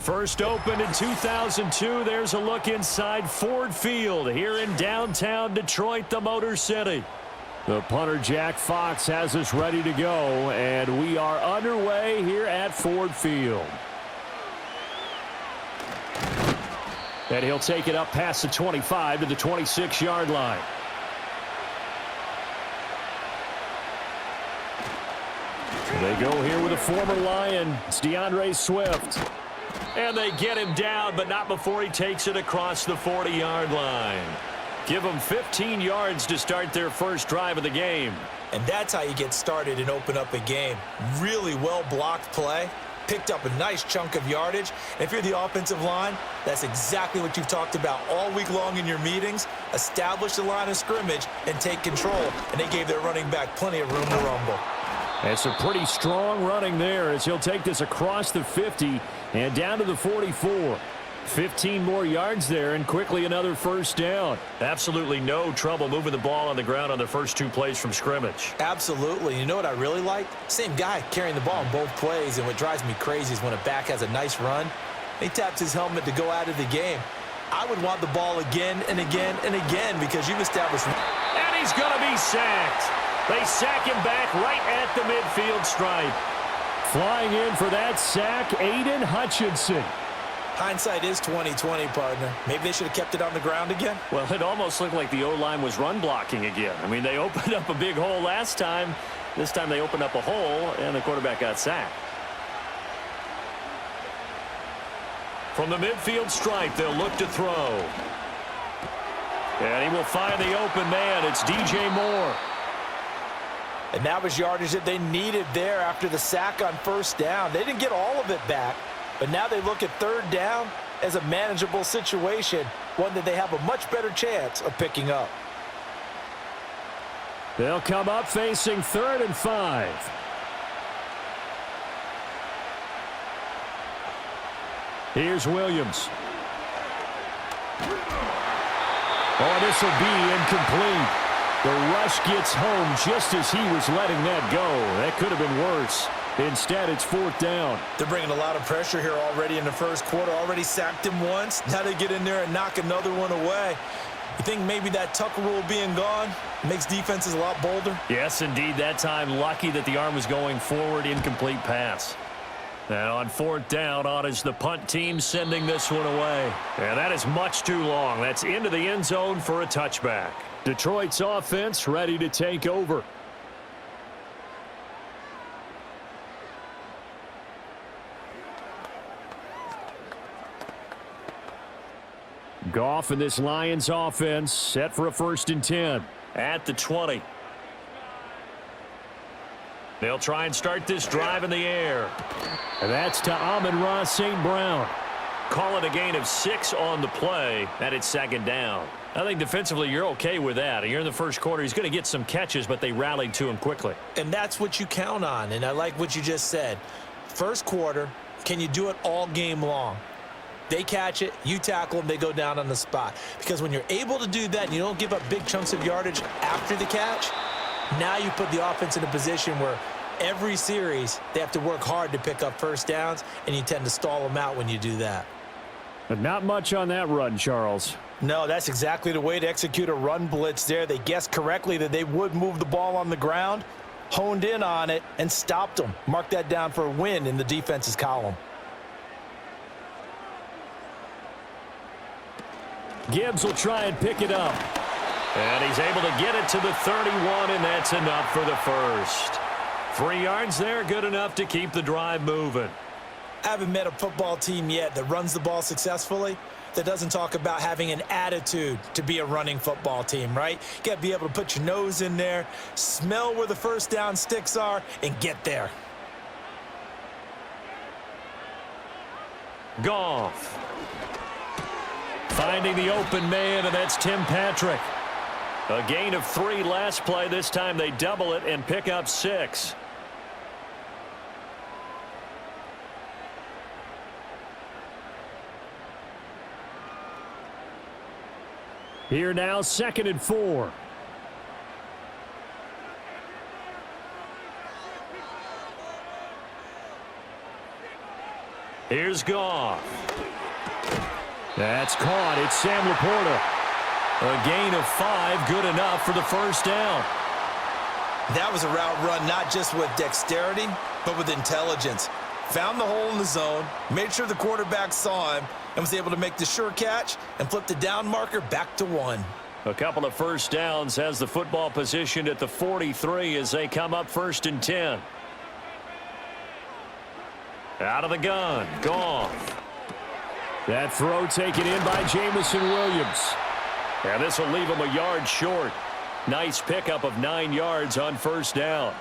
First opened in 2002, there's a look inside Ford Field here in downtown Detroit, the Motor City. The punter, Jack Fox, has us ready to go, and we are underway here at Ford Field. And he'll take it up past the 25 to the 26-yard line. They go here with a former Lion. It's DeAndre Swift. And they get him down, but not before he takes it across the 40-yard line. Give them 15 yards to start their first drive of the game. And that's how you get started and open up a game. Really well-blocked play. Picked up a nice chunk of yardage. And if you're the offensive line, that's exactly what you've talked about all week long in your meetings. Establish the line of scrimmage and take control. And they gave their running back plenty of room to rumble. And some pretty strong running there as he'll take this across the 50 and down to the 44. 15 more yards there and quickly another first down. Absolutely no trouble moving the ball on the ground on the first two plays from scrimmage. Absolutely. You know what I really like? Same guy carrying the ball in both plays, and what drives me crazy is when a back has a nice run, he taps his helmet to go out of the game. I would want the ball again and again and again because you've established. And he's going to be sacked. They sack him back right at the midfield stripe. Flying in for that sack, Aiden Hutchinson. Hindsight is 20/20, partner. Maybe they should have kept it on the ground again. Well, it almost looked like the O-line was run blocking again. I mean, they opened up a big hole last time. This time they opened up a hole, and the quarterback got sacked. From the midfield stripe, they'll look to throw. And he will find the open man. It's DJ Moore. And that was yardage that they needed there after the sack on first down. They didn't get all of it back, but now they look at third down as a manageable situation, one that they have a much better chance of picking up. They'll come up facing 3rd and 5. Here's Williams. Oh, this will be incomplete. The rush gets home just as he was letting that go. That could have been worse. Instead, it's 4th down. They're bringing a lot of pressure here already in the first quarter. Already sacked him once. Now they get in there and knock another one away. You think maybe that Tucker rule being gone makes defenses a lot bolder? Yes, indeed. That time, lucky that the arm was going forward. Incomplete pass. Now on 4th down, on is the punt team sending this one away. And that is much too long. That's into the end zone for a touchback. Detroit's offense ready to take over. Goff and this Lions offense set for a 1st and 10 at the 20. They'll try and start this drive in the air. And that's to Amon-Ra St. Brown. Call it a gain of 6 on the play, and it's 2nd down. I think defensively you're okay with that. You're in the first quarter. He's going to get some catches, but they rallied to him quickly. And that's what you count on, and I like what you just said. First quarter, can you do it all game long? They catch it, you tackle them, they go down on the spot. Because when you're able to do that and you don't give up big chunks of yardage after the catch, now you put the offense in a position where every series they have to work hard to pick up first downs, and you tend to stall them out when you do that. But not much on that run, Charles. No, that's exactly the way to execute a run blitz there. They guessed correctly that they would move the ball on the ground, honed in on it, and stopped them. Mark that down for a win in the defense's column. Gibbs will try and pick it up. And he's able to get it to the 31, and that's enough for the first. 3 yards there, good enough to keep the drive moving. I haven't met a football team yet that runs the ball successfully that doesn't talk about having an attitude to be a running football team, right? You got to be able to put your nose in there, smell where the first down sticks are, and get there. Goff. Finding the open man, and that's Tim Patrick. A gain of 3 last play. This time they double it and pick up 6. Here now, 2nd and 4. Here's Goff. That's caught. It's Sam Laporta. A gain of 5, good enough for the first down. That was a route run not just with dexterity, but with intelligence. Found the hole in the zone, made sure the quarterback saw him, and was able to make the sure catch and flip the down marker back to 1. A couple of first downs, has the football positioned at the 43 as they come up 1st and 10. Out of the gun, Goff. That throw taken in by Jamison Williams. And this will leave him a yard short. Nice pickup of 9 yards on first down.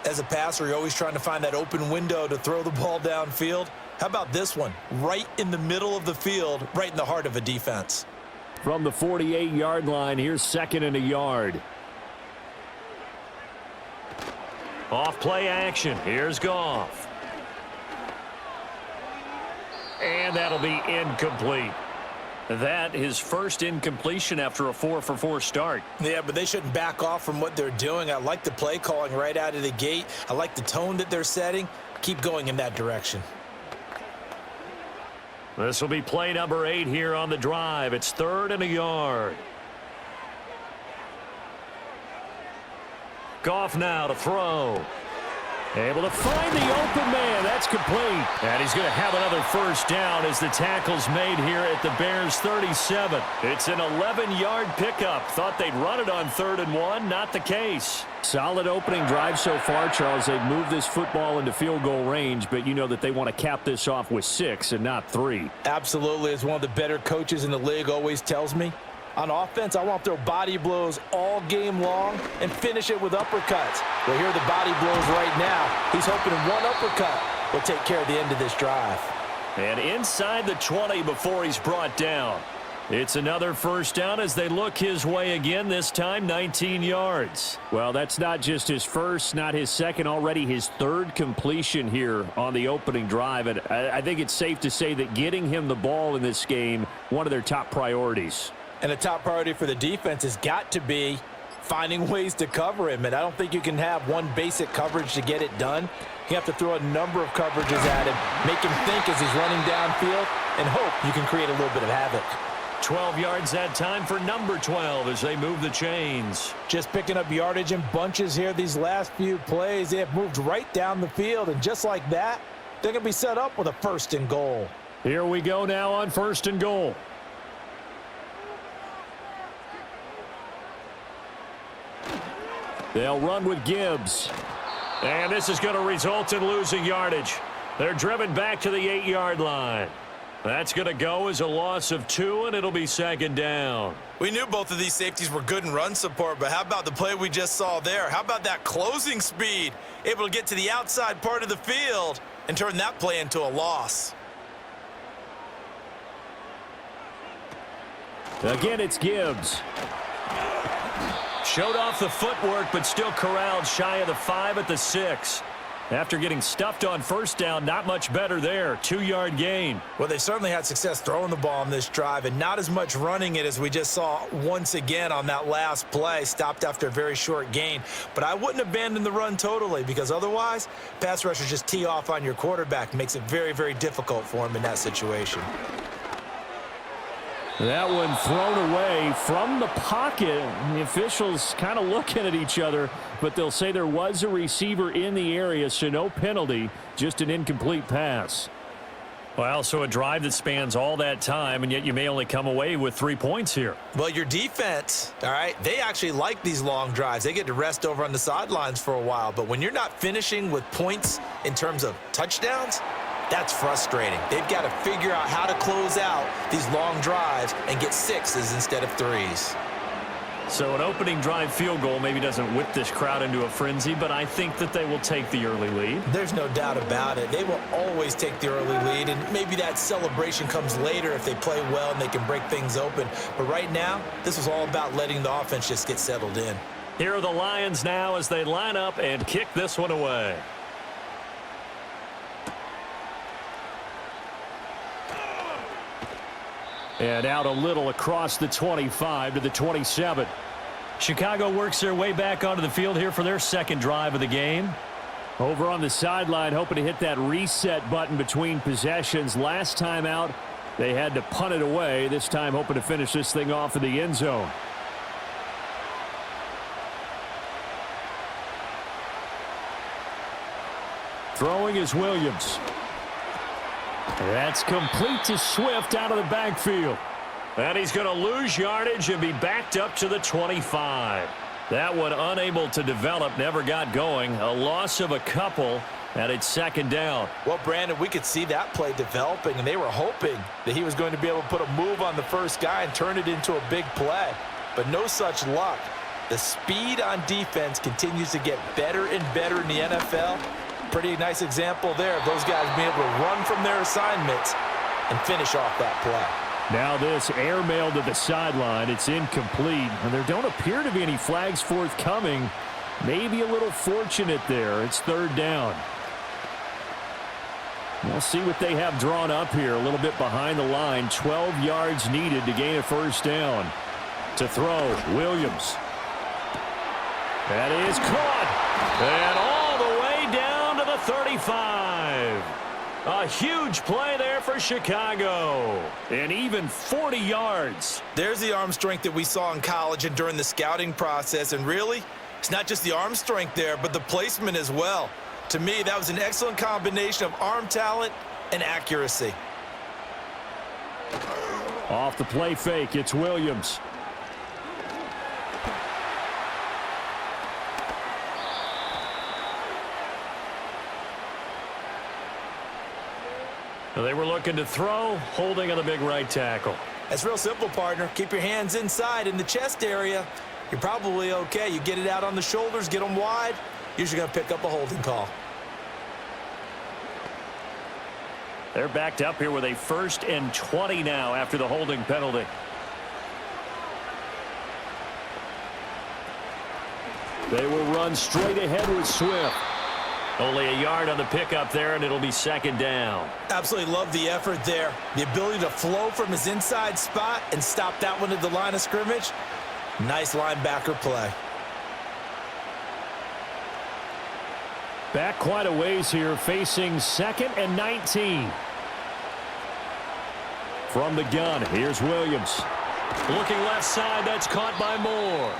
As a passer, you're always trying to find that open window to throw the ball downfield. How about this one? Right in the middle of the field, right in the heart of a defense. From the 48-yard line, here's 2nd and a yard. Off play action. Here's Goff. And that'll be incomplete. That his first incompletion after a 4-for-4 start. Yeah, but they shouldn't back off from what they're doing. I like the play calling right out of the gate. I like the tone that they're setting. Keep going in that direction. This will be play number 8 here on the drive. It's 3rd and a yard. Goff now to throw. Able to find the open man. That's complete. And he's going to have another first down as the tackle's made here at the Bears 37. It's an 11-yard pickup. Thought they'd run it on 3rd and 1. Not the case. Solid opening drive so far, Charles. They've moved this football into field goal range, but you know that they want to cap this off with 6 and not 3. Absolutely. As one of the better coaches in the league always tells me, on offense, I want to throw body blows all game long and finish it with uppercuts. Well, here are the body blows right now. He's hoping one uppercut will take care of the end of this drive. And inside the 20 before he's brought down. It's another first down as they look his way again, this time 19 yards. Well, that's not just his first, not his second, already his 3rd completion here on the opening drive. And I think it's safe to say that getting him the ball in this game, one of their top priorities. And a top priority for the defense has got to be finding ways to cover him. And I don't think you can have one basic coverage to get it done. You have to throw a number of coverages at him, make him think as he's running downfield, and hope you can create a little bit of havoc. 12 yards that time for number 12 as they move the chains. Just picking up yardage in bunches here these last few plays. They have moved right down the field, and just like that, they're going to be set up with a 1st and goal. Here we go now on 1st and goal. They'll run with Gibbs. And this is going to result in losing yardage. They're driven back to the 8-yard line. That's going to go as a loss of 2, and it'll be 2nd down. We knew both of these safeties were good in run support, but how about the play we just saw there? How about that closing speed? Able to get to the outside part of the field and turn that play into a loss. Again, it's Gibbs. Showed off the footwork, but still corralled shy of the 5 at the 6. After getting stuffed on first down, not much better there. 2-yard gain. Well, they certainly had success throwing the ball on this drive, and not as much running it as we just saw once again on that last play. Stopped after a very short gain. But I wouldn't abandon the run totally, because otherwise, pass rushers just tee off on your quarterback. Makes it very, very difficult for him in that situation. That one thrown away from the pocket. The officials kind of looking at each other, but they'll say there was a receiver in the area, so no penalty, just an incomplete pass. Well, so a drive that spans all that time, and yet you may only come away with 3 points here. Well, your defense, all right, they actually like these long drives. They get to rest over on the sidelines for a while, but when you're not finishing with points in terms of touchdowns, that's frustrating. They've got to figure out how to close out these long drives and get 6s instead of 3s. So an opening drive field goal maybe doesn't whip this crowd into a frenzy, but I think that they will take the early lead. There's no doubt about it. They will always take the early lead, and maybe that celebration comes later if they play well and they can break things open. But right now, this is all about letting the offense just get settled in. Here are the Lions now as they line up and kick this one away. And out a little across the 25 to the 27. Chicago works their way back onto the field here for their second drive of the game. Over on the sideline, hoping to hit that reset button between possessions. Last time out, they had to punt it away. This time, hoping to finish this thing off in the end zone. Throwing is Williams. That's complete to Swift out of the backfield. And he's going to lose yardage and be backed up to the 25. That one unable to develop, never got going. A loss of a couple, and it's second down. Well, Brandon, we could see that play developing, and they were hoping that he was going to be able to put a move on the first guy and turn it into a big play. But no such luck. The speed on defense continues to get better and better in the NFL. Pretty nice example there of those guys being able to run from their assignments and finish off that play. Now this airmail to the sideline. It's incomplete, and there don't appear to be any flags forthcoming. Maybe a little fortunate there. It's third down. We'll see what they have drawn up here. A little bit behind the line. 12 yards needed to gain a first down. To throw, Williams. That is caught. And all the way down to the 35. A huge play there for Chicago. And even 40 yards. There's the arm strength that we saw in college and during the scouting process. And really, it's not just the arm strength there, but the placement as well. To me, that was an excellent combination of arm talent and accuracy. Off the play fake, it's Williams. They were looking to throw, holding on the big right tackle. That's real simple, partner. Keep your hands inside in the chest area. You're probably okay. You get it out on the shoulders, get them wide. Usually going to pick up a holding call. They're backed up here with a 1st and 20 now after the holding penalty. They will run straight ahead with Swift. Only a yard on the pickup there, and it'll be second down. Absolutely love the effort there. The ability to flow from his inside spot and stop that one at the line of scrimmage. Nice linebacker play. Back quite a ways here, facing 2nd and 19. From the gun, here's Williams. Looking left side, that's caught by Moore.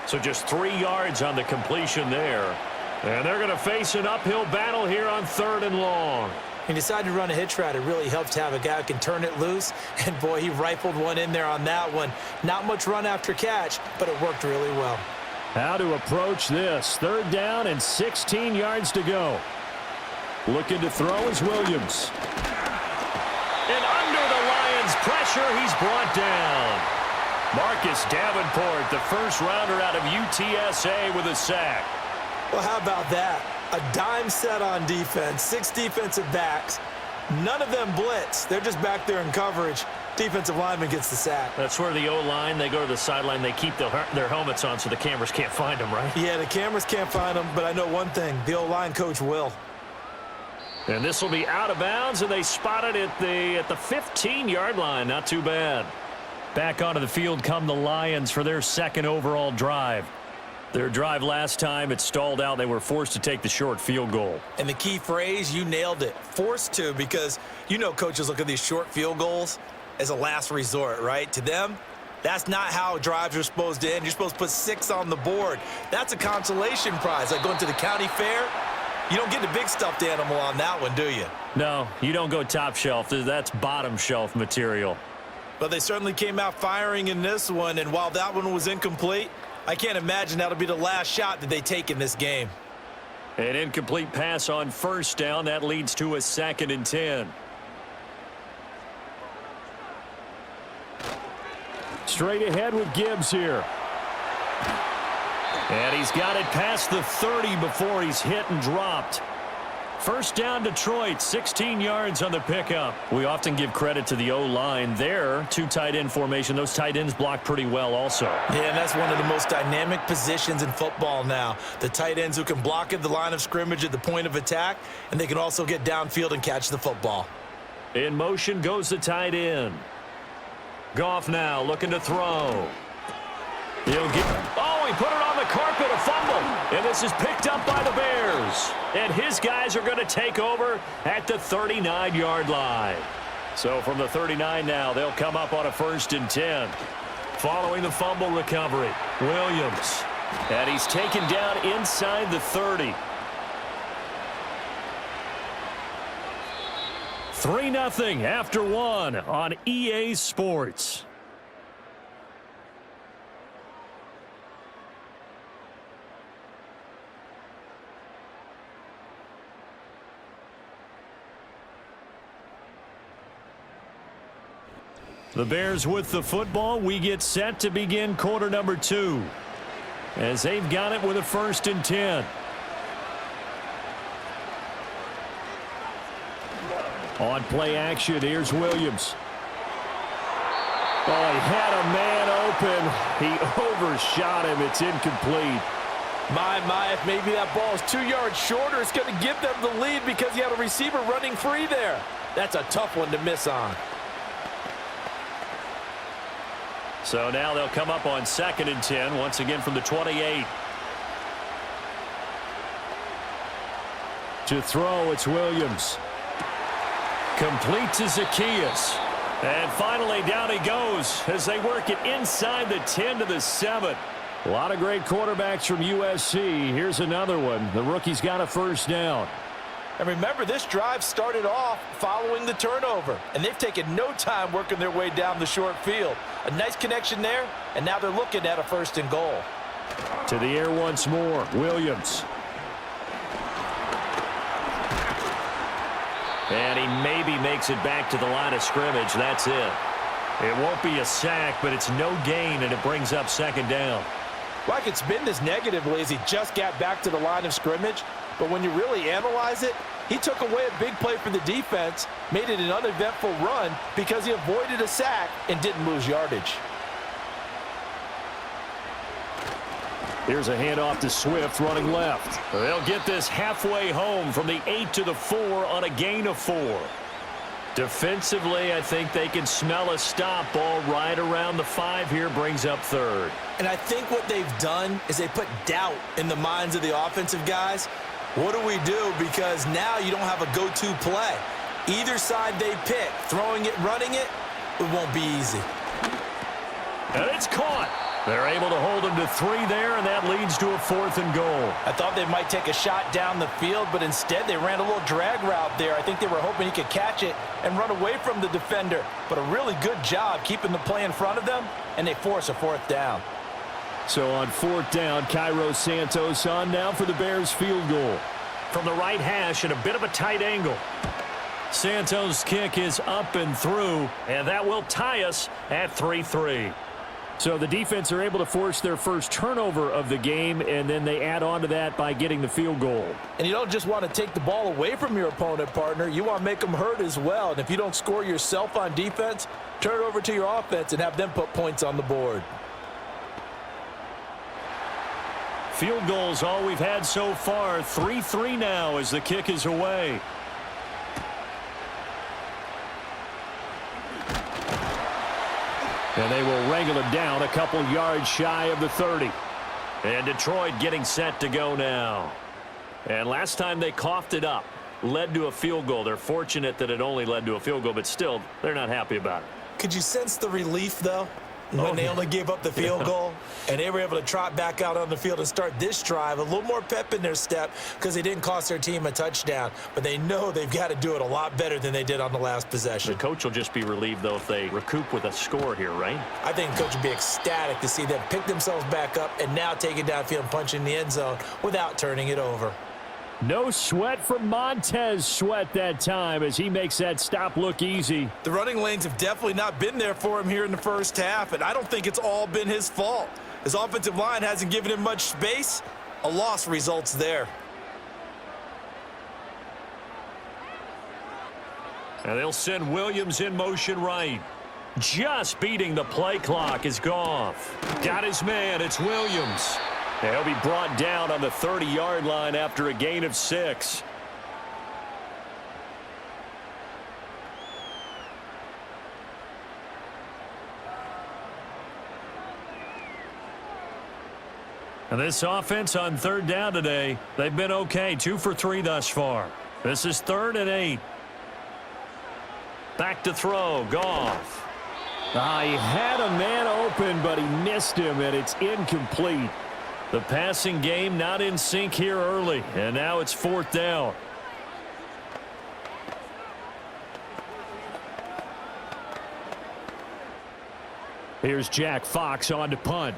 So just 3 yards on the completion there. And they're going to face an uphill battle here on 3rd and long. He decided to run a hitch route. It really helps to have a guy who can turn it loose. And, boy, he rifled one in there on that one. Not much run after catch, but it worked really well. How to approach this. 3rd down and 16 yards to go. Looking to throw is Williams. And under the Lions' pressure, he's brought down. Marcus Davenport, the first rounder out of UTSA with a sack. Well, how about that? A dime set on defense, 6 defensive backs. None of them blitz. They're just back there in coverage. Defensive lineman gets the sack. That's where the O-line, they go to the sideline, they keep their helmets on so the cameras can't find them, right? Yeah, the cameras can't find them, but I know one thing. The O-line coach will. And this will be out of bounds, and they spot it at the 15-yard line. Not too bad. Back onto the field come the Lions for their 2nd overall drive. Their drive last time, it stalled out. They were forced to take the short field goal. And the key phrase, you nailed it. Forced to, because you know coaches look at these short field goals as a last resort, right? To them, that's not how drives are supposed to end. You're supposed to put 6 on the board. That's a consolation prize. Like going to the county fair, you don't get the big stuffed animal on that one, do you? No, you don't go top shelf. That's bottom shelf material. But they certainly came out firing in this one, and while that one was incomplete, I can't imagine that'll be the last shot that they take in this game. An incomplete pass on 1st down. That leads to a 2nd and 10. Straight ahead with Gibbs here. And he's got it past the 30 before he's hit and dropped. First down, Detroit, 16 yards on the pickup. We often give credit to the O-line there. 2 tight end formation. Those tight ends block pretty well also. Yeah, and that's one of the most dynamic positions in football now. The tight ends who can block at the line of scrimmage at the point of attack, and they can also get downfield and catch the football. In motion goes the tight end. Goff now looking to throw. He'll get... Oh, he put it on the carpet, a fumble. And this is picked picked up by the Bears. And his guys are going to take over at the 39-yard line. So from the 39 now, they'll come up on a 1st and 10. Following the fumble recovery, Williams. And he's taken down inside the 30. 3-0 after 1 on EA Sports. The Bears with the football. We get set to begin quarter number 2. As they've got it with a 1st and 10. On play action, here's Williams. Oh, he had a man open. He overshot him. It's incomplete. My, if maybe that ball is 2 yards shorter, it's going to give them the lead because you had a receiver running free there. That's a tough one to miss on. So now they'll come up on 2nd and 10, once again from the 28. To throw, it's Williams. Complete to Zacchaeus. And finally down he goes as they work it inside the 10 to the 7. A lot of great quarterbacks from USC. Here's another one. The rookie's got a 1st down. And remember, this drive started off following the turnover. And they've taken no time working their way down the short field. A nice connection there, and now they're looking at a 1st and goal. To the air once more, Williams. And he maybe makes it back to the line of scrimmage. That's it. It won't be a sack, but it's no gain, and it brings up 2nd down. Like it's been this negatively as he just got back to the line of scrimmage. But when you really analyze it, he took away a big play for the defense, made it an uneventful run because he avoided a sack and didn't lose yardage. Here's a handoff to Swift running left. They'll get this halfway home from the 8 to the 4 on a gain of 4. Defensively, I think they can smell a stop. Ball right around the 5 here, brings up 3rd. And I think what they've done is they put doubt in the minds of the offensive guys. What do we do? Because now you don't have a go-to play. Either side they pick, throwing it, running it, it won't be easy. And it's caught. They're able to hold him to 3 there, and that leads to a 4th and goal. I thought they might take a shot down the field, but instead they ran a little drag route there. I think they were hoping he could catch it and run away from the defender. But a really good job keeping the play in front of them, and they force a 4th down. So on 4th down, Cairo Santos on now for the Bears field goal. From the right hash at a bit of a tight angle. Santos' kick is up and through, and that will tie us at 3-3. So the defense are able to force their first turnover of the game, and then they add on to that by getting the field goal. And you don't just want to take the ball away from your opponent, partner. You want to make them hurt as well. And if you don't score yourself on defense, turn it over to your offense and have them put points on the board. Field goals all we've had so far. 3-3 now as the kick is away. And they will wrangle it down a couple yards shy of the 30. And Detroit getting set to go now. And last time they coughed it up, led to a field goal. They're fortunate that it only led to a field goal, but still, they're not happy about it. Could you sense the relief, though, when they only gave up the field goal? And they were able to trot back out on the field and start this drive. A little more pep in their step because they didn't cost their team a touchdown. But they know they've got to do it a lot better than they did on the last possession. The coach will just be relieved, though, if they recoup with a score here, right? I think the coach would be ecstatic to see them pick themselves back up and now take it downfield and punch in the end zone without turning it over. No sweat from Montez Sweat that time as he makes that stop look easy. The running lanes have definitely not been there for him here in the first half, and I don't think it's all been his fault. His offensive line hasn't given him much space. A loss results there. And they'll send Williams in motion right. Just beating the play clock is Goff. Got his man. It's Williams. He'll be brought down on the 30-yard line after a gain of 6. And This offense on third down today, they've been okay. 2 for 3 thus far. This is 3rd and 8. Back to throw. Goff. He had a man open, but he missed him, and it's incomplete. The passing game not in sync here early, and now it's 4th down. Here's Jack Fox on to punt.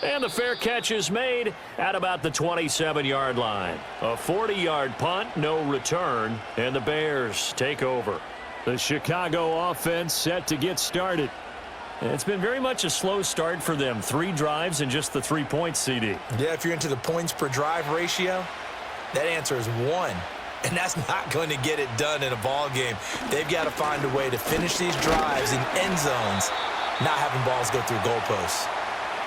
And the fair catch is made at about the 27-yard line. A 40-yard punt, no return, and the Bears take over. The Chicago offense set to get started. It's been very much a slow start for them. 3 drives and just the 3 points, CD. Yeah, if you're into the points per drive ratio, that answer is 1. And that's not going to get it done in a ball game. They've got to find a way to finish these drives in end zones, not having balls go through goalposts.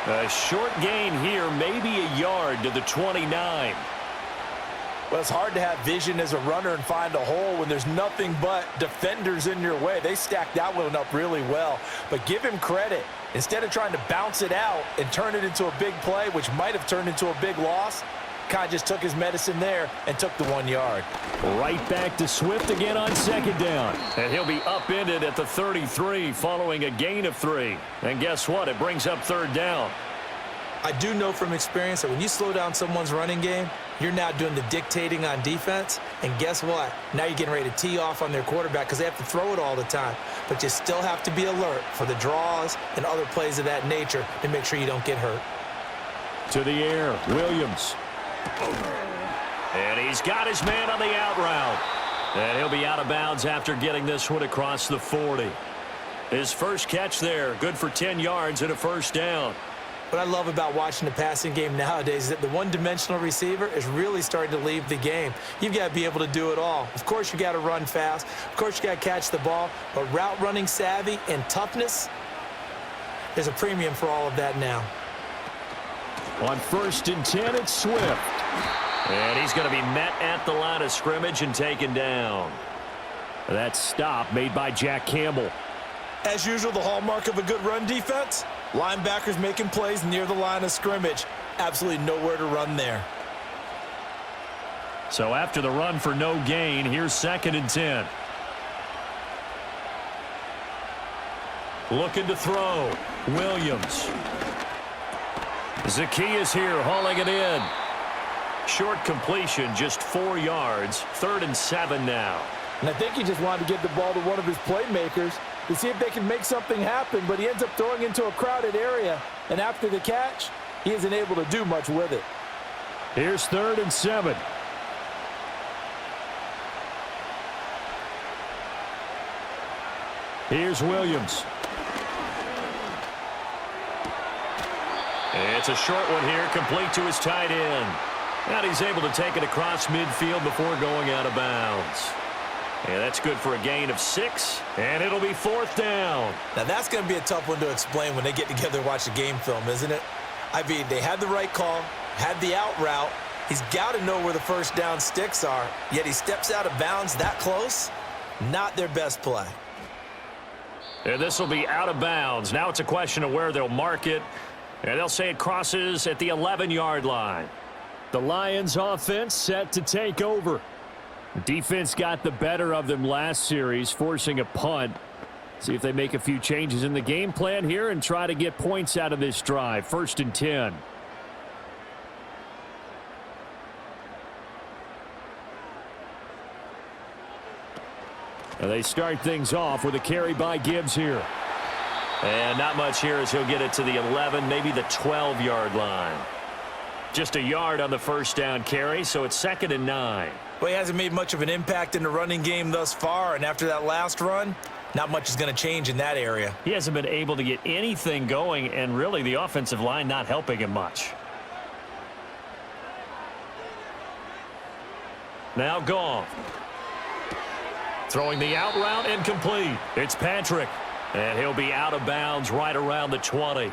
A short gain here, maybe a yard to the 29. Well, it's hard to have vision as a runner and find a hole when there's nothing but defenders in your way. They stacked that one up really well. But give him credit. Instead of trying to bounce it out and turn it into a big play, which might have turned into a big loss, kind of just took his medicine there and took the 1 yard. Right back to Swift again on 2nd down. And he'll be upended at the 33 following a gain of 3. And guess what? It brings up 3rd down. I do know from experience that when you slow down someone's running game, you're now doing the dictating on defense. And guess what? Now you're getting ready to tee off on their quarterback because they have to throw it all the time. But you still have to be alert for the draws and other plays of that nature to make sure you don't get hurt. To the air, Williams. And he's got his man on the out route. And he'll be out of bounds after getting this one across the 40. His first catch there, good for 10 yards and a 1st down. What I love about watching the passing game nowadays is that the one-dimensional receiver is really starting to leave the game. You've got to be able to do it all. Of course, you got to run fast. Of course, you got to catch the ball. But route running savvy and toughness, there's a premium for all of that now. On 1st and 10, it's Swift. And he's going to be met at the line of scrimmage and taken down. That stop made by Jack Campbell. As usual, the hallmark of a good run defense, linebackers making plays near the line of scrimmage. Absolutely nowhere to run there. So after the run for no gain, here's 2nd and 10. Looking to throw. Williams. Zacchaeus here hauling it in. Short completion, just 4 yards. 3rd and 7 now. And I think he just wanted to give the ball to one of his playmakers to see if they can make something happen, but he ends up throwing into a crowded area. And after the catch, he isn't able to do much with it. Here's 3rd and 7. Here's Williams. It's a short one here, complete to his tight end. And he's able to take it across midfield before going out of bounds. Yeah, that's good for a gain of 6, and it'll be 4th down. Now, that's going to be a tough one to explain when they get together and watch the game film, isn't it? I mean, they had the right call, had the out route. He's got to know where the 1st down sticks are, yet he steps out of bounds that close. Not their best play. And this will be out of bounds. Now it's a question of where they'll mark it, and they'll say it crosses at the 11-yard line. The Lions offense set to take over. Defense got the better of them last series, forcing a punt. See if they make a few changes in the game plan here and try to get points out of this drive. 1st and 10. And they start things off with a carry by Gibbs here. And not much here as he'll get it to the 11, maybe the 12-yard line. Just a yard on the 1st down carry, so it's 2nd and 9. Well, he hasn't made much of an impact in the running game thus far, and after that last run, not much is going to change in that area. He hasn't been able to get anything going, and really the offensive line not helping him much. Now Goff. Throwing the out route incomplete. It's Patrick. And he'll be out of bounds right around the 20.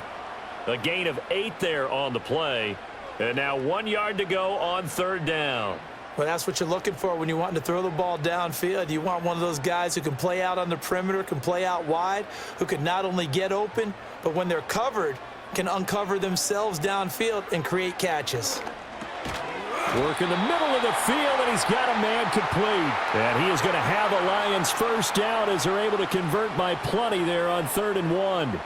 A gain of 8 there on the play. And now 1 yard to go on 3rd down. Well, that's what you're looking for when you want to throw the ball downfield. You want one of those guys who can play out on the perimeter, can play out wide, who can not only get open, but when they're covered, can uncover themselves downfield and create catches. Work in the middle of the field, and he's got a man complete. And he is going to have the Lions first down as they're able to convert by plenty there on 3rd and 1.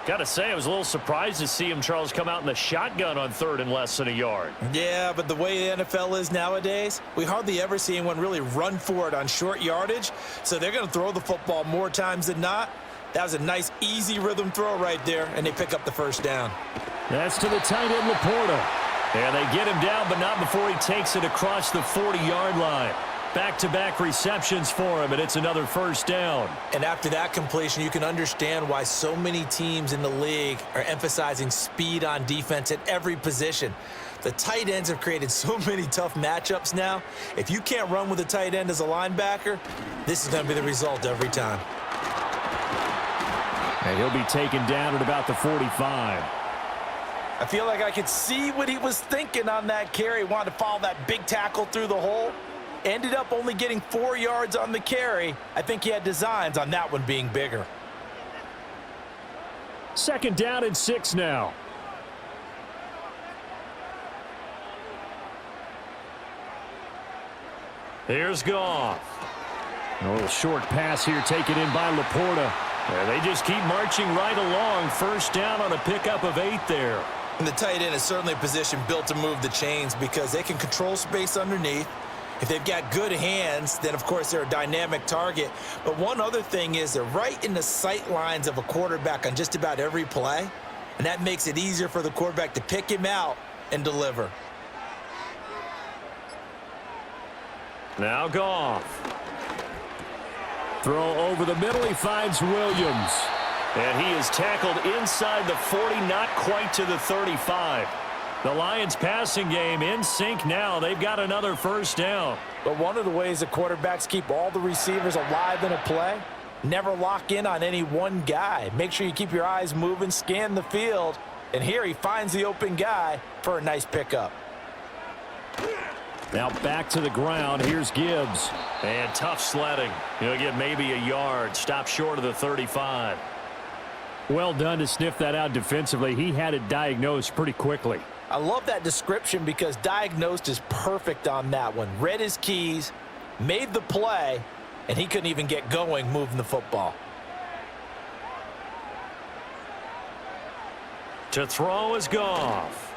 Got to say, I was a little surprised to see him, Charles, come out in the shotgun on 3rd and less than a yard. Yeah, but the way the NFL is nowadays, we hardly ever see anyone really run for it on short yardage. So they're going to throw the football more times than not. That was a nice, easy rhythm throw right there, and they pick up the first down. That's to the tight end, Laporta. And they get him down, but not before he takes it across the 40-yard line. Back-to-back receptions for him, and it's another first down. And after that completion, you can understand why so many teams in the league are emphasizing speed on defense at every position. The tight ends have created so many tough matchups now. If you can't run with a tight end as a linebacker, this is going to be the result every time. And he'll be taken down at about the 45. I feel like I could see what he was thinking on that carry. Wanted to follow that big tackle through the hole. Ended up only getting 4 yards on the carry. I think he had designs on that one being bigger. 2nd down and 6 now. Here's Goff. A little short pass here taken in by Laporta. And they just keep marching right along. First down on a pickup of 8 there. And the tight end is certainly a position built to move the chains because they can control space underneath. If they've got good hands, then, of course, they're a dynamic target. But one other thing is they're right in the sight lines of a quarterback on just about every play, and that makes it easier for the quarterback to pick him out and deliver. Now Goff. Throw over the middle. He finds Williams. And he is tackled inside the 40, not quite to the 35. The Lions passing game in sync now. They've got another first down. But one of the ways the quarterbacks keep all the receivers alive in a play, never lock in on any one guy. Make sure you keep your eyes moving, scan the field. And here he finds the open guy for a nice pickup. Now back to the ground. Here's Gibbs. And tough sledding. He'll get maybe a yard. Stop short of the 35. Well done to sniff that out defensively. He had it diagnosed pretty quickly. I love that description because diagnosed is perfect on that one. Read his keys, made the play, and he couldn't even get going moving the football. To throw is Goff.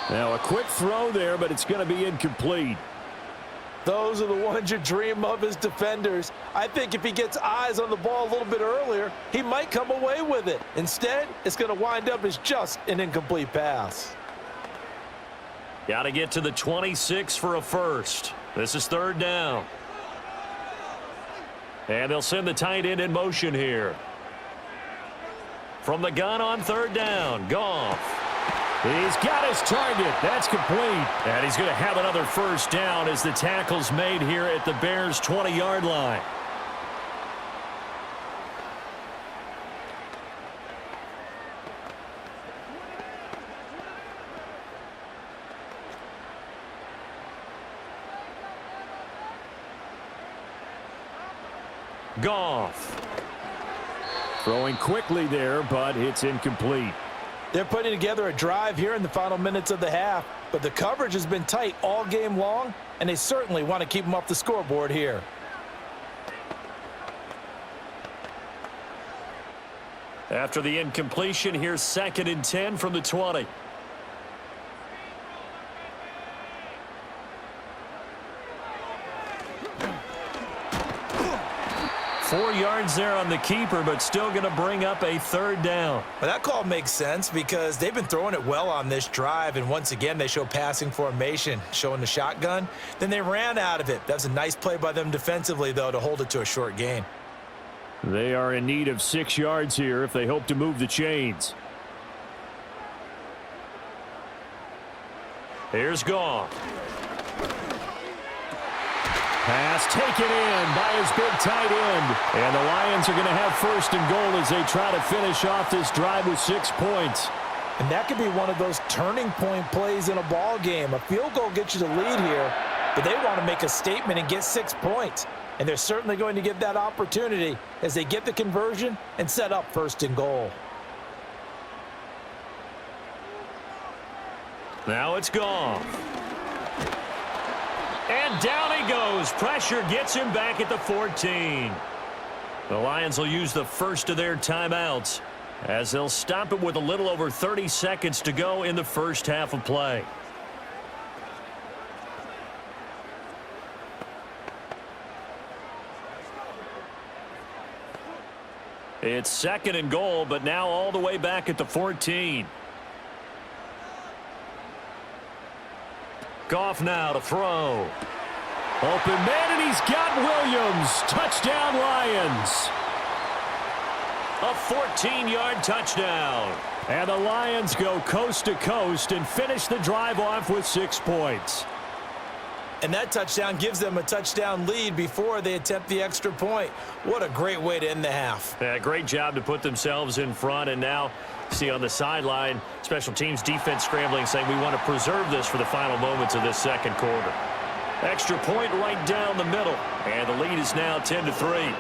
Now a quick throw there, but it's going to be incomplete. Those are the ones you dream of as defenders. I think if he gets eyes on the ball a little bit earlier, he might come away with it. Instead, it's going to wind up as just an incomplete pass. Got to get to the 26 for a first. This is 3rd down. And they'll send the tight end in motion here. From the gun on 3rd down, Goff. He's got his target. That's complete. And he's going to have another first down as the tackle's made here at the Bears' 20-yard line. Goff. Throwing quickly there, but it's incomplete. They're putting together a drive here in the final minutes of the half, but the coverage has been tight all game long, and they certainly want to keep them off the scoreboard here. After the incompletion, here's 2nd and 10 from the 20. Four yards there on the keeper, but still going to bring up a 3rd down. Well, that call makes sense because they've been throwing it well on this drive, and once again, they show passing formation, showing the shotgun. Then they ran out of it. That's a nice play by them defensively, though, to hold it to a short gain. They are in need of 6 yards here if they hope to move the chains. Here's Goff. Pass taken in by his big tight end. And the Lions are going to have 1st and goal as they try to finish off this drive with 6 points. And that could be one of those turning point plays in a ball game. A field goal gets you the lead here, but they want to make a statement and get 6 points. And they're certainly going to get that opportunity as they get the conversion and set up 1st and goal. Now it's gone. And down he goes. Pressure gets him back at the 14. The Lions will use the first of their timeouts as they'll stop it with a little over 30 seconds to go in the first half of play. It's 2nd and goal, but now all the way back at the 14. Goff now to throw. Open man, and he's got Williams. Touchdown, Lions. A 14-yard touchdown. And the Lions go coast to coast and finish the drive off with 6 points. And that touchdown gives them a touchdown lead before they attempt the extra point. What a great way to end the half. Yeah, great job to put themselves in front. And now, see on the sideline, special teams defense scrambling, saying we want to preserve this for the final moments of this 2nd quarter. Extra point right down the middle. And the lead is now 10-3.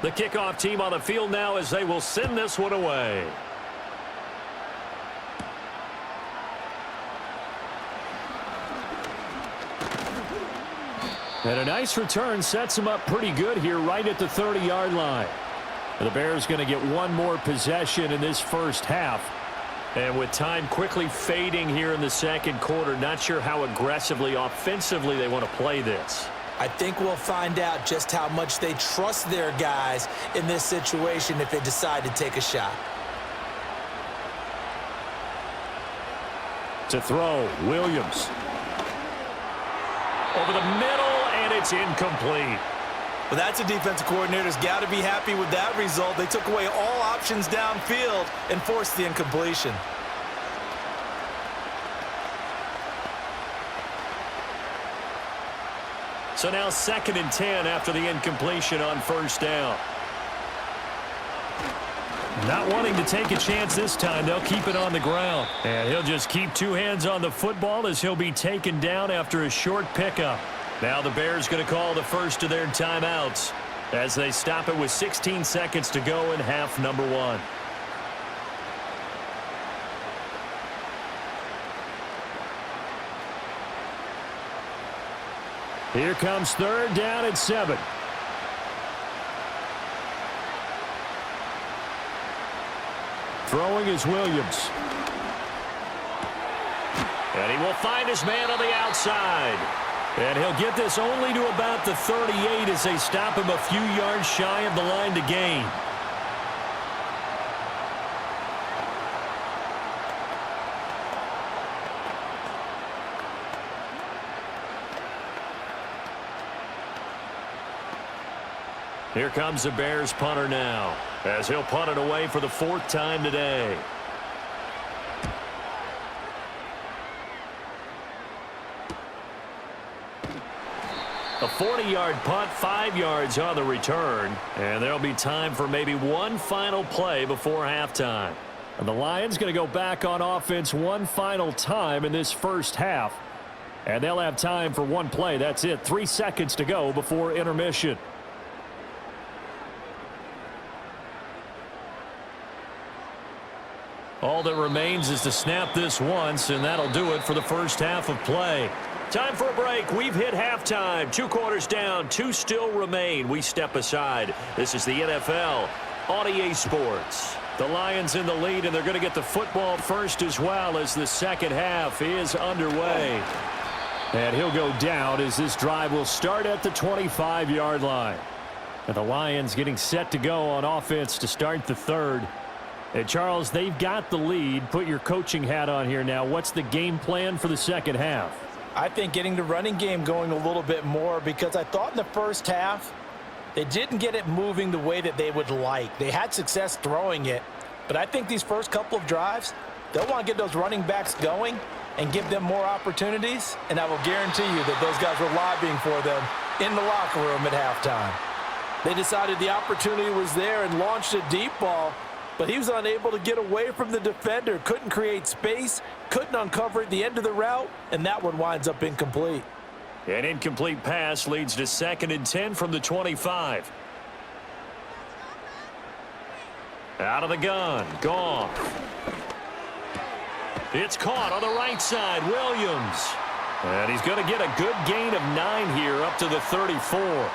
The kickoff team on the field now as they will send this one away. And a nice return sets him up pretty good here right at the 30-yard line. The Bears going to get one more possession in this first half. And with time quickly fading here in the 2nd quarter, not sure how aggressively, offensively they want to play this. I think we'll find out just how much they trust their guys in this situation if they decide to take a shot. To throw, Williams. Over the middle, and it's incomplete. Well, that's a defensive coordinator's got to be happy with that result. They took away all options downfield and forced the incompletion. So now 2nd and 10 after the incompletion on 1st down. Not wanting to take a chance this time, they'll keep it on the ground. And he'll just keep 2 hands on the football as he'll be taken down after a short pickup. Now the Bears going to call the first of their timeouts as they stop it with 16 seconds to go in half number 1. Here comes 3rd down and 7. Throwing is Williams. And he will find his man on the outside. And he'll get this only to about the 38 as they stop him a few yards shy of the line to gain. Here comes the Bears punter now as he'll punt it away for the 4th time today. A 40-yard punt, 5 yards on the return, and there'll be time for maybe one final play before halftime. And the Lions going to go back on offense one final time in this first half, and they'll have time for one play. That's it. 3 seconds to go before intermission. All that remains is to snap this once, and that'll do it for the first half of play. Time for a break. We've hit halftime. 2 quarters down, 2 still remain. We step aside. This is the NFL on EA Sports. The Lions in the lead, and they're going to get the football first as well as the second half is underway. And he'll go down as this drive will start at the 25-yard line. And the Lions getting set to go on offense to start the third. And Charles, they've got the lead. Put your coaching hat on here now. What's the game plan for the second half? I think getting the running game going a little bit more, because I thought in the first half they didn't get it moving the way that they would like. They had success throwing it, But I think these first couple of drives, they'll want to get those running backs going and give them more opportunities, and I will guarantee you that those guys were lobbying for them in the locker room at halftime. They decided the opportunity was there and launched a deep ball, but he was unable to get away from the defender, couldn't create space, couldn't uncover at the end of the route, and that one winds up incomplete. An incomplete pass leads to 2nd and 10 from the 25. Out of the gun, Goff. It's caught on the right side, Williams. And he's going to get a good gain of 9 here up to the 34.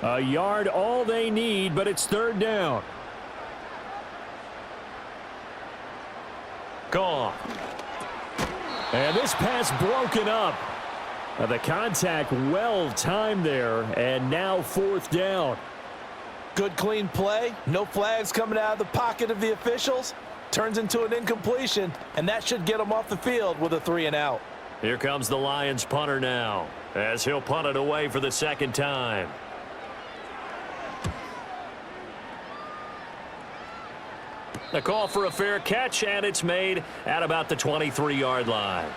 A yard all they need, but it's 3rd down. Goff. And this pass broken up. The contact well timed there, and now 4th down. Good clean play, no flags coming out of the pocket of the officials. Turns into an incompletion, and that should get them off the field with a 3 and out. Here comes the Lions punter now, as he'll punt it away for the 2nd time. A call for a fair catch, and it's made at about the 23-yard line.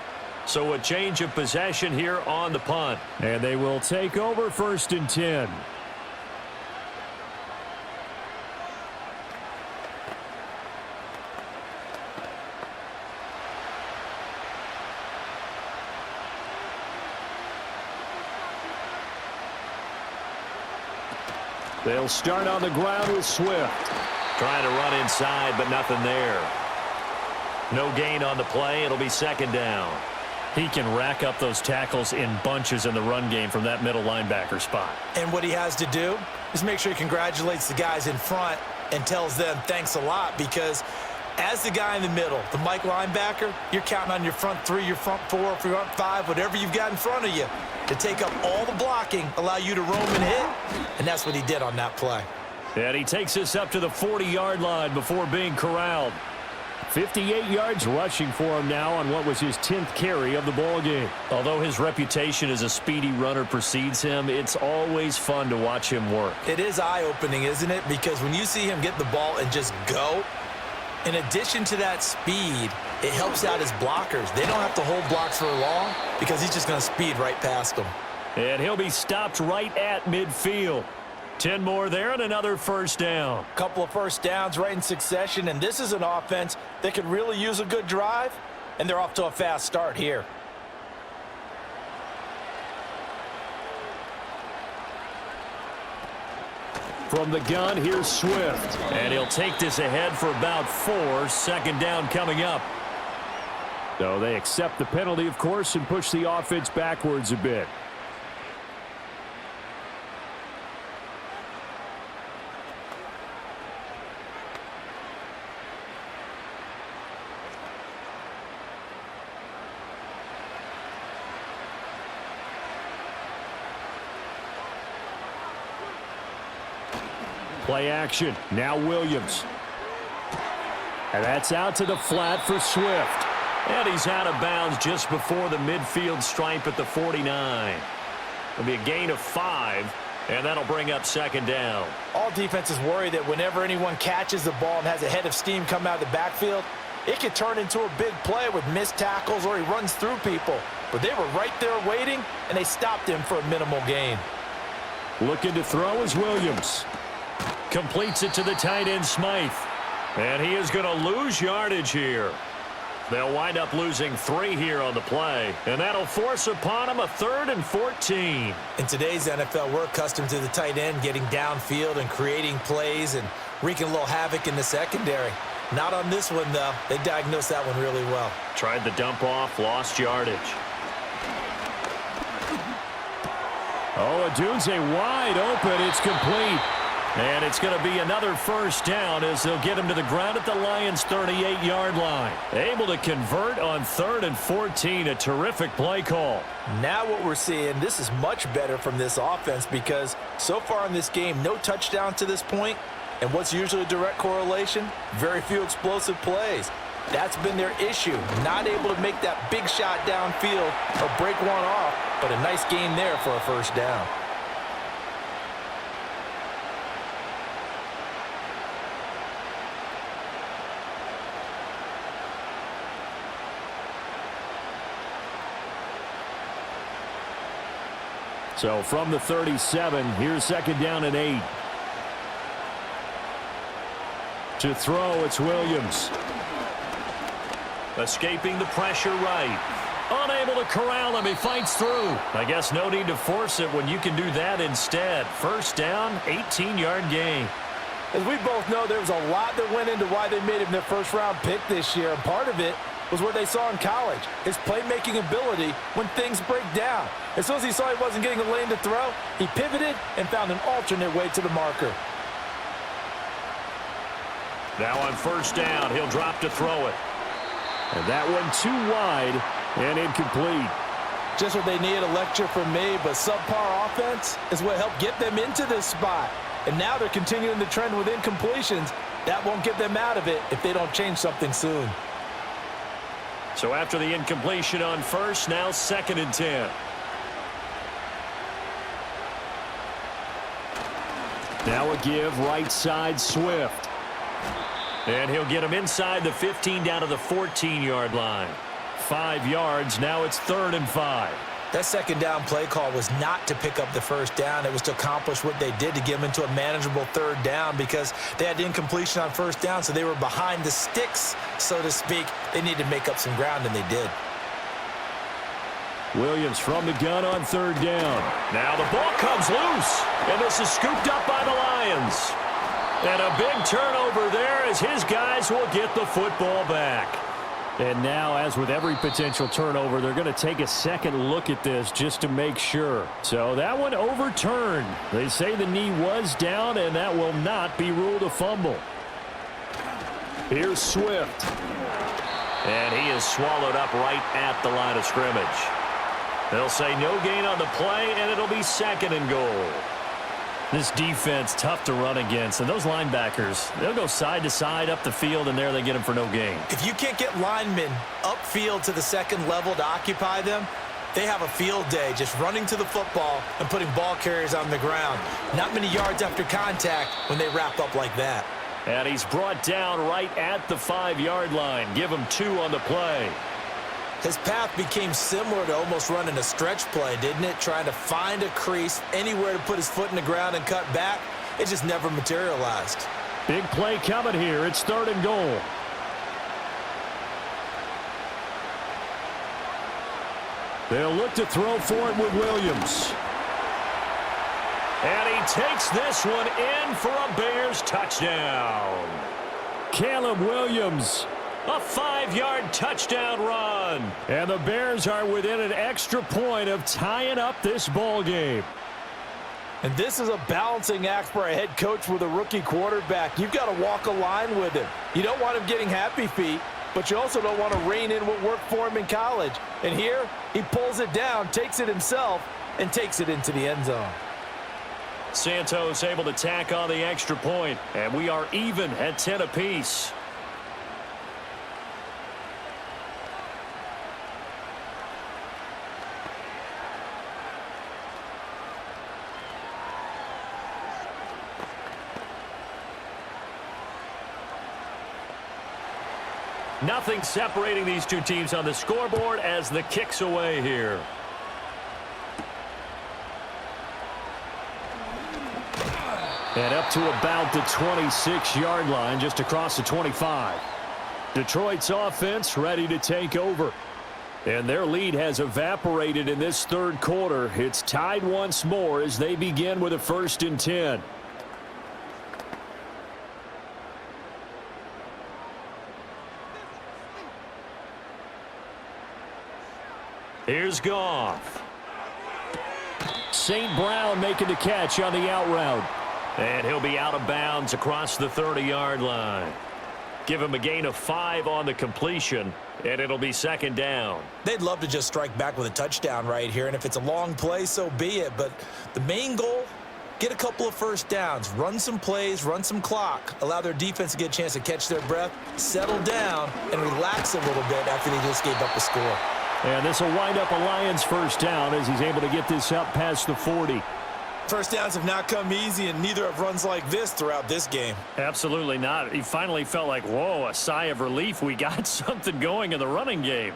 So a change of possession here on the punt. And they will take over 1st and 10. They'll start on the ground with Swift. Trying to run inside, but nothing there. No gain on the play. It'll be 2nd down. He can rack up those tackles in bunches in the run game from that middle linebacker spot. And what he has to do is make sure he congratulates the guys in front and tells them thanks a lot, because as the guy in the middle, the Mike linebacker, you're counting on your front 3, your front 4, your front 5, whatever you've got in front of you to take up all the blocking, allow you to roam and hit, and that's what he did on that play. And he takes us up to the 40-yard line before being corralled. 58 yards rushing for him now on what was his 10th carry of the ball game. Although his reputation as a speedy runner precedes him, it's always fun to watch him work. It is eye-opening, isn't it? Because when you see him get the ball and just go, in addition to that speed, it helps out his blockers. They don't have to hold blocks for long because he's just going to speed right past them. And he'll be stopped right at midfield. 10 more there and another 1st down. Couple of 1st downs right in succession, and this is an offense that could really use a good drive, and they're off to a fast start here. From the gun, here's Swift. And he'll take this ahead for about 4. 2nd down coming up. So they accept the penalty, of course, and push the offense backwards a bit. Play action. Now Williams. And that's out to the flat for Swift. And he's out of bounds just before the midfield stripe at the 49. It'll be a gain of 5, and that'll bring up 2nd down. All defenses worry that whenever anyone catches the ball and has a head of steam come out of the backfield, it could turn into a big play with missed tackles or he runs through people. But they were right there waiting, and they stopped him for a minimal gain. Looking to throw is Williams. Completes it to the tight end, Smythe. And he is going to lose yardage here. They'll wind up losing 3 here on the play, and that'll force upon him a 3rd and 14. In today's NFL, we're accustomed to the tight end getting downfield and creating plays and wreaking a little havoc in the secondary. Not on this one, though. They diagnosed that one really well. Tried the dump off, lost yardage. Oh, Odunze wide open. It's complete. And it's going to be another 1st down as they'll get him to the ground at the Lions' 38-yard line. Able to convert on 3rd and 14. A terrific play call. Now what we're seeing, this is much better from this offense because so far in this game, no touchdown to this point. And what's usually a direct correlation? Very few explosive plays. That's been their issue. Not able to make that big shot downfield or break one off, but a nice gain there for a first down. So from the 37, here's second down and 8. To throw, it's Williams. Escaping the pressure right. Unable to corral him. He fights through. I guess no need to force it when you can do that instead. First down, 18-yard gain. As we both know, there was a lot that went into why they made him their first-round pick this year, and part of it was what they saw in college, his playmaking ability when things break down. As soon as he saw he wasn't getting a lane to throw, he pivoted and found an alternate way to the marker. Now on first down, he'll drop to throw it. And that one too wide and incomplete. Just what they needed, a lecture from me, but subpar offense is what helped get them into this spot. And now they're continuing the trend with incompletions. That won't get them out of it if they don't change something soon. So after the incompletion on first, now second and 10. Now a give right side Swift. And he'll get him inside the 15 down to the 14-yard line. 5 yards, now it's 3rd and 5. That second down play call was not to pick up the first down. It was to accomplish what they did to get them into a manageable 3rd down because they had incompletion on first down, so they were behind the sticks, so to speak. They needed to make up some ground, and they did. Williams from the gun on 3rd down. Now the ball comes loose, and this is scooped up by the Lions. And a big turnover there as his guys will get the football back. And now, as with every potential turnover, they're going to take a second look at this just to make sure. So that one overturned. They say the knee was down, and that will not be ruled a fumble. Here's Swift. And he is swallowed up right at the line of scrimmage. They'll say no gain on the play, and it'll be 2nd and goal. This defense, tough to run against. And those linebackers, they'll go side to side up the field, and there they get them for no gain. If you can't get linemen upfield to the second level to occupy them, they have a field day just running to the football and putting ball carriers on the ground. Not many yards after contact when they wrap up like that. And he's brought down right at the 5-yard line. Give him 2 on the play. His path became similar to almost running a stretch play, didn't it? Trying to find a crease, anywhere to put his foot in the ground and cut back. It just never materialized. Big play coming here. It's 3rd and goal. They'll look to throw for it with Williams. And he takes this one in for a Bears touchdown. Caleb Williams. A 5-yard touchdown run. And the Bears are within an extra point of tying up this ball game. And this is a balancing act for a head coach with a rookie quarterback. You've got to walk a line with him. You don't want him getting happy feet, but you also don't want to rein in what worked for him in college. And here, he pulls it down, takes it himself, and takes it into the end zone. Santos able to tack on the extra point, and we are even at 10 apiece. Nothing separating these two teams on the scoreboard as the kick's away here. And up to about the 26-yard line, just across the 25. Detroit's offense ready to take over. And their lead has evaporated in this 3rd quarter. It's tied once more as they begin with a 1st and 10. Here's Goff. St. Brown making the catch on the out route. And he'll be out of bounds across the 30-yard line. Give him a gain of 5 on the completion, and it'll be 2nd down. They'd love to just strike back with a touchdown right here, and if it's a long play, so be it. But the main goal get a couple of first downs, run some plays, run some clock, allow their defense to get a chance to catch their breath, settle down, and relax a little bit after they just gave up a score. And this will wind up a Lions first down as he's able to get this up past the 40. First downs have not come easy, and neither have runs like this throughout this game. Absolutely not. He finally felt like, whoa, a sigh of relief. We got something going in the running game.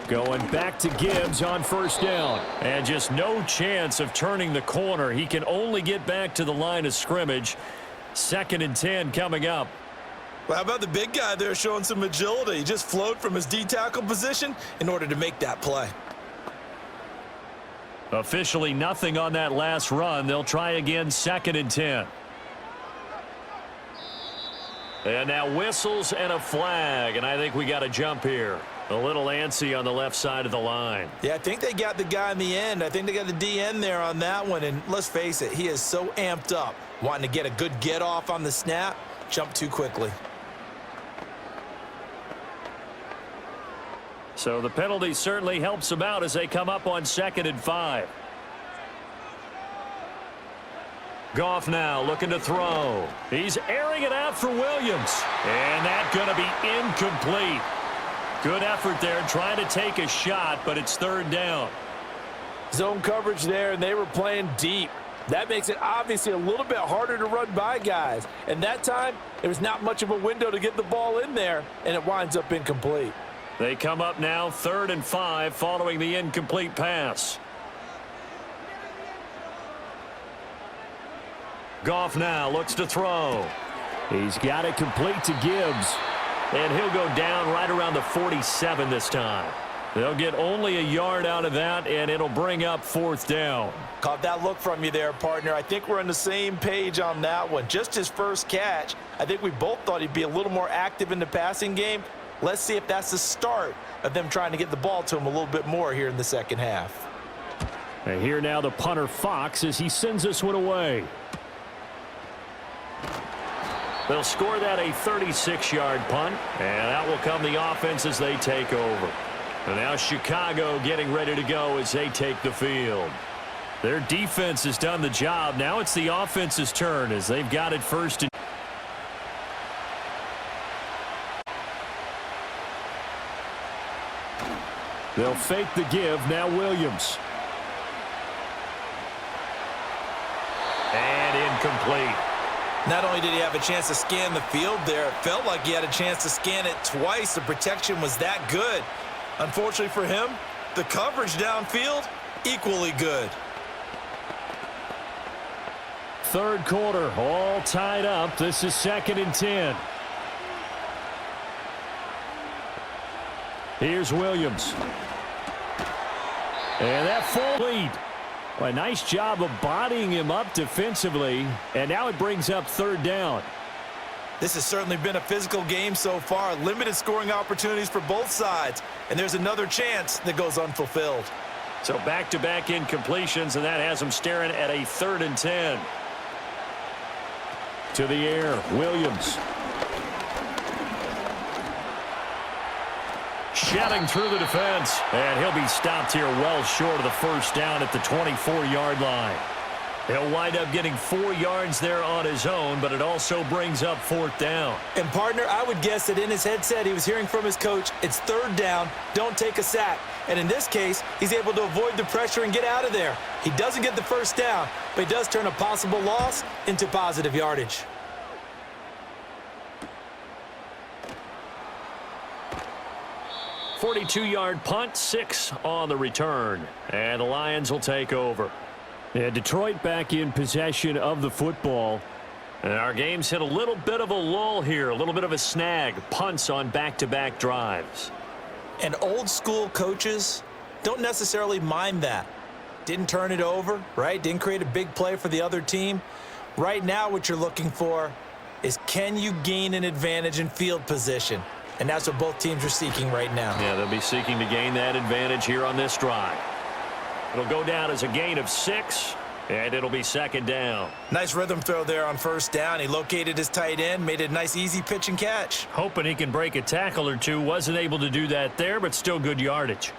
Going back to Gibbs on first down. And just no chance of turning the corner. He can only get back to the line of scrimmage. 2nd and 10 coming up. Well, how about the big guy there showing some agility? He just flowed from his D-tackle position in order to make that play. Officially nothing on that last run. They'll try again 2nd and 10. And now whistles and a flag. And I think we got a jump here. A little antsy on the left side of the line. Yeah, I think they got the guy in the end. I think they got the DN there on that one. And let's face it, he is so amped up, wanting to get a good get off on the snap, jump too quickly. So the penalty certainly helps them out as they come up on 2nd and 5. Goff now looking to throw. He's airing it out for Williams. And that's going to be incomplete. Good effort there trying to take a shot, but it's 3rd down. Zone coverage there, and they were playing deep. That makes it obviously a little bit harder to run by guys. And that time, there was not much of a window to get the ball in there, and it winds up incomplete. They come up now 3rd and 5 following the incomplete pass. Goff now looks to throw. He's got it complete to Gibbs. And he'll go down right around the 47 this time. They'll get only a yard out of that, and it'll bring up 4th down. Caught that look from you there, partner. I think we're on the same page on that one. Just his first catch, I think we both thought he'd be a little more active in the passing game. Let's see if that's the start of them trying to get the ball to him a little bit more here in the second half. And here now the punter Fox as he sends this one away. They'll score that a 36-yard punt, and that will come the offense as they take over. And now Chicago getting ready to go as they take the field. Their defense has done the job. Now it's the offense's turn as they've got it 1st and they'll fake the give. Now Williams. And incomplete. Not only did he have a chance to scan the field there, it felt like he had a chance to scan it twice. The protection was that good. Unfortunately for him, the coverage downfield, equally good. 3rd quarter, all tied up. This is 2nd and 10. Here's Williams. And that full lead. Well, a nice job of bodying him up defensively, and now it brings up 3rd down. This has certainly been a physical game so far. Limited scoring opportunities for both sides, and there's another chance that goes unfulfilled. So back-to-back incompletions, and that has them staring at a 3rd and 10. To the air, Williams. Shelling through the defense, and he'll be stopped here well short of the 1st down at the 24-yard line. He'll wind up getting 4 yards there on his own, but it also brings up 4th down. And, partner, I would guess that in his headset he was hearing from his coach, it's 3rd down, don't take a sack. And in this case, he's able to avoid the pressure and get out of there. He doesn't get the 1st down, but he does turn a possible loss into positive yardage. .42-yard punt, 6 on the return. And the Lions will take over. And Detroit back in possession of the football. And our game's hit a little bit of a lull here, a little bit of a snag. Punts on back-to-back drives. And old school coaches don't necessarily mind that. Didn't turn it over, right? Didn't create a big play for the other team. Right now what you're looking for is, can you gain an advantage in field position? And that's what both teams are seeking right now. Yeah, they'll be seeking to gain that advantage here on this drive. It'll go down as a gain of 6. And it'll be second down. Nice rhythm throw there on first down. He located his tight end, made it a nice, easy pitch and catch. Hoping he can break a tackle or two. Wasn't able to do that there, but still good yardage.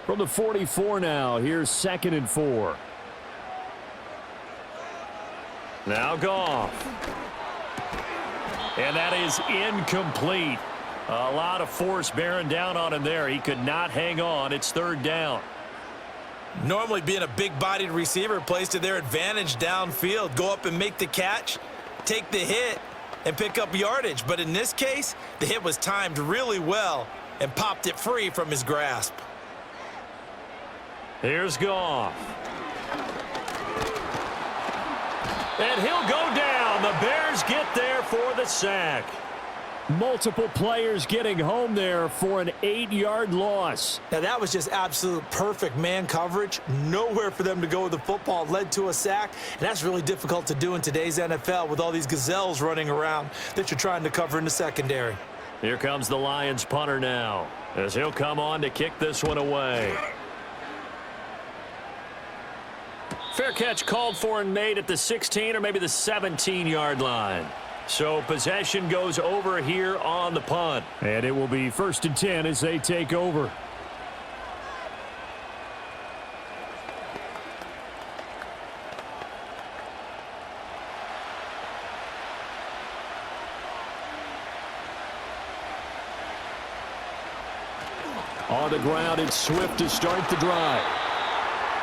From the 44 now, here's 2nd and 4. Now Goff. And that is incomplete. A lot of force bearing down on him there. He could not hang on. It's 3rd down. Normally being a big-bodied receiver plays to their advantage downfield. Go up and make the catch, take the hit, and pick up yardage. But in this case, the hit was timed really well and popped it free from his grasp. Here's Goff. And he'll go down. The Bears get there for the sack. Multiple players getting home there for an 8-yard loss. Now, that was just absolute perfect man coverage. Nowhere for them to go with the football. Led to a sack, and that's really difficult to do in today's NFL with all these gazelles running around that you're trying to cover in the secondary. Here comes the Lions punter now, as he'll come on to kick this one away. Fair catch called for and made at the 16 or maybe the 17-yard line. So possession goes over here on the punt. And it will be 1st and 10 as they take over. On the ground, it's Swift to start the drive.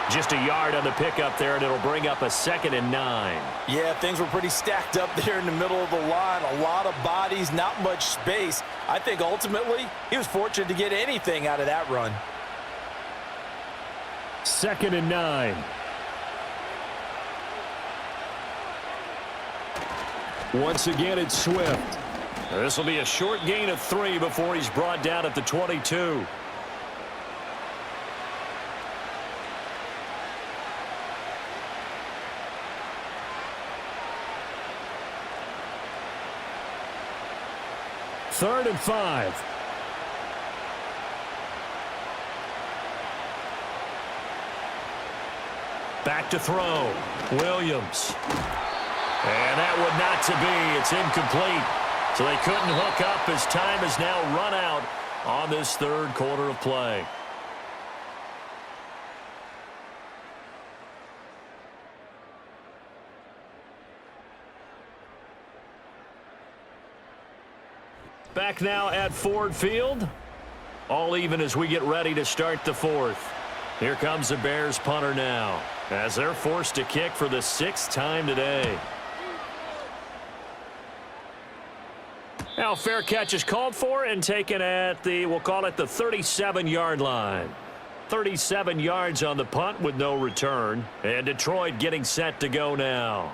Just a yard on the pickup there, and it'll bring up a 2nd and 9. Yeah, things were pretty stacked up there in the middle of the line. A lot of bodies, not much space. I think ultimately he was fortunate to get anything out of that run. 2nd and 9. Once again, it's Swift. This will be a short gain of 3 before he's brought down at the 22. Third and 5. Back to throw. Williams. And that would not to be. It's incomplete. So they couldn't hook up as time has now run out on this 3rd quarter of play. Back now at Ford Field. All even as we get ready to start the 4th. Here comes the Bears punter now, as they're forced to kick for the 6th time today. Now fair catch is called for and taken at the, we'll call it the 37-yard line. 37 yards on the punt with no return. And Detroit getting set to go now.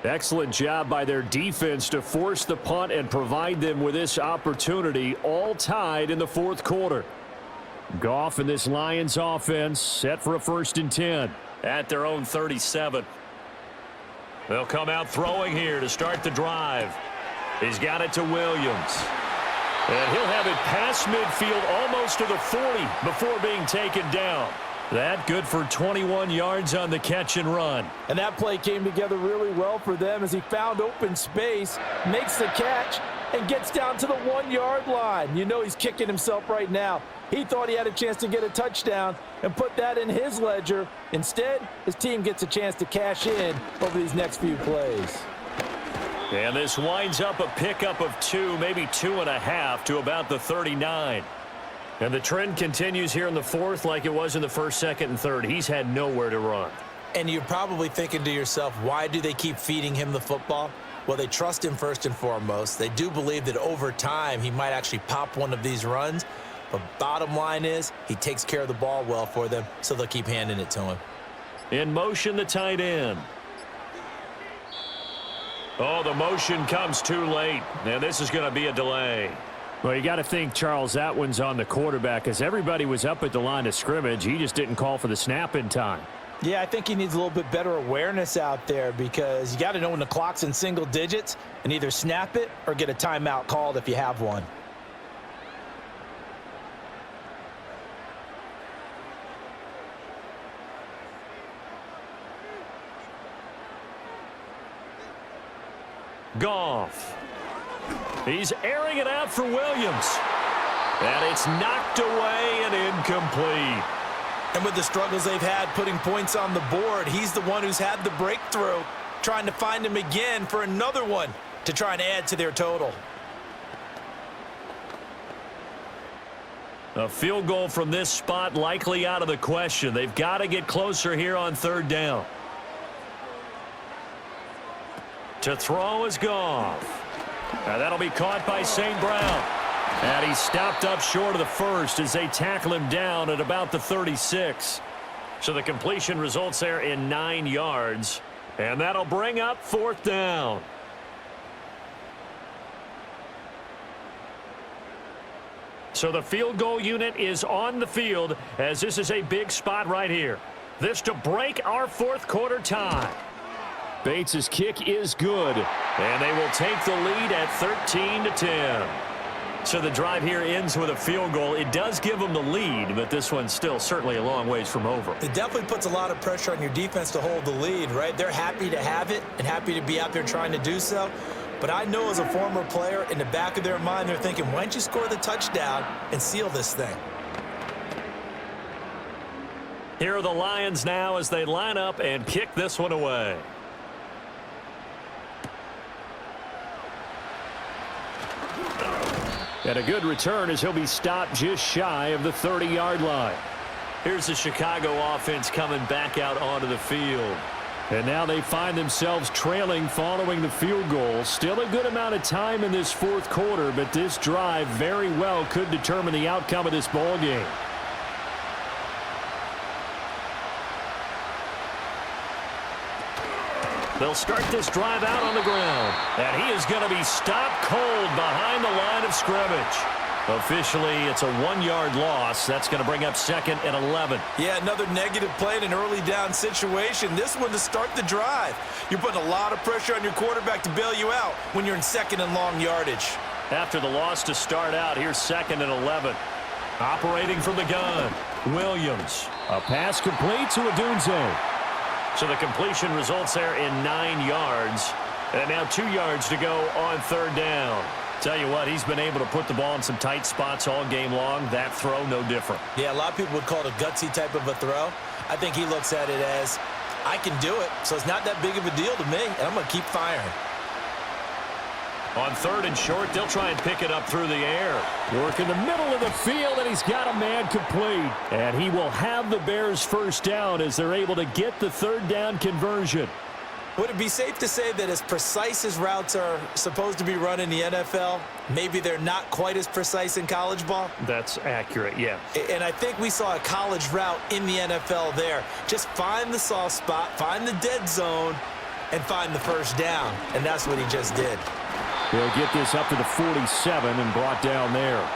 Excellent job by their defense to force the punt and provide them with this opportunity, all tied in the 4th quarter. Goff and this Lions offense set for a 1st and 10. At their own 37. They'll come out throwing here to start the drive. He's got it to Williams. And he'll have it past midfield almost to the 40 before being taken down. That good for 21 yards on the catch and run. And that play came together really well for them as he found open space, makes the catch, and gets down to the 1-yard line. You know he's kicking himself right now. He thought he had a chance to get a touchdown and put that in his ledger. Instead, his team gets a chance to cash in over these next few plays. And this winds up a pickup of 2, maybe 2.5 to about the 39. And the trend continues here in the 4th like it was in the 1st, 2nd, and 3rd. He's had nowhere to run. And you're probably thinking to yourself, why do they keep feeding him the football? Well, they trust him first and foremost. They do believe that over time he might actually pop one of these runs. But bottom line is he takes care of the ball well for them, so they'll keep handing it to him. In motion, the tight end. Oh, the motion comes too late. And this is going to be a delay. Well, you got to think, Charles, that one's on the quarterback as everybody was up at the line of scrimmage. He just didn't call for the snap in time. Yeah, I think he needs a little bit better awareness out there because you got to know when the clock's in single digits and either snap it or get a timeout called if you have one. Goff. He's airing it out for Williams. And it's knocked away and incomplete. And with the struggles they've had putting points on the board, he's the one who's had the breakthrough, trying to find him again for another one to try and add to their total. A field goal from this spot likely out of the question. They've got to get closer here on third down. To throw is Goff. And that'll be caught by St. Brown. And he's stopped up short of the first as they tackle him down at about the 36. So the completion results there in 9 yards. And that'll bring up fourth down. So the field goal unit is on the field as this is a big spot right here. This to break our fourth quarter tie. Bates' kick is good. And they will take the lead at 13-10. So the drive here ends with a field goal. It does give them the lead, but this one's still certainly a long ways from over. It definitely puts a lot of pressure on your defense to hold the lead, right? They're happy to have it and happy to be out there trying to do so. But I know as a former player, in the back of their mind, they're thinking, why don't you score the touchdown and seal this thing? Here are the Lions now as they line up and kick this one away. And a good return as he'll be stopped just shy of the 30-yard line. Here's the Chicago offense coming back out onto the field. And now they find themselves trailing following the field goal. Still a good amount of time in this fourth quarter, but this drive very well could determine the outcome of this ball game. They'll start this drive out on the ground. And he is going to be stopped cold behind the line of scrimmage. Officially, it's a 1-yard loss. That's going to bring up second and 11. Yeah, another negative play in an early down situation. This one to start the drive. You're putting a lot of pressure on your quarterback to bail you out when you're in second and long yardage. After the loss to start out, here's second and 11. Operating from the gun, Williams. A pass complete to Odunze. So the completion results there in 9 yards. And now 2 yards to go on third down. Tell you what, he's been able to put the ball in some tight spots all game long. That throw, no different. Yeah, a lot of people would call it a gutsy type of a throw. I think he looks at it as, I can do it, so it's not that big of a deal to me, and I'm going to keep firing. On third and short, they'll try and pick it up through the air. Work in the middle of the field, and he's got a man complete. And he will have the Bears first down as they're able to get the third down conversion. Would it be safe to say that as precise as routes are supposed to be run in the NFL, maybe they're not quite as precise in college ball? That's accurate, yeah. And I think we saw a college route in the NFL there. Just find the soft spot, find the dead zone, and find the first down. And that's what he just did. He'll get this up to the 47 and brought down there.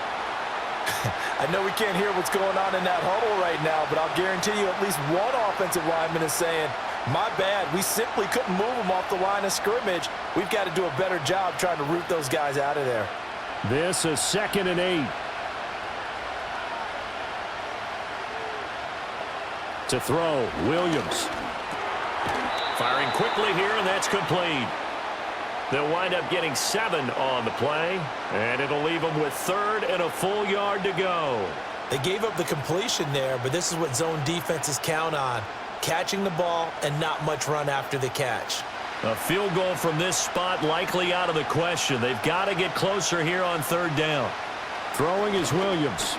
I know we can't hear what's going on in that huddle right now, but I'll guarantee you at least one offensive lineman is saying, my bad, we simply couldn't move them off the line of scrimmage. We've got to do a better job trying to root those guys out of there. This is 2nd and 8. To throw, Williams. Firing quickly here, and that's complete. They'll wind up getting 7 on the play, and it'll leave them with third and a full yard to go. They gave up the completion there, but this is what zone defenses count on. Catching the ball and not much run after the catch. A field goal from this spot likely out of the question. They've got to get closer here on third down. Throwing is Williams.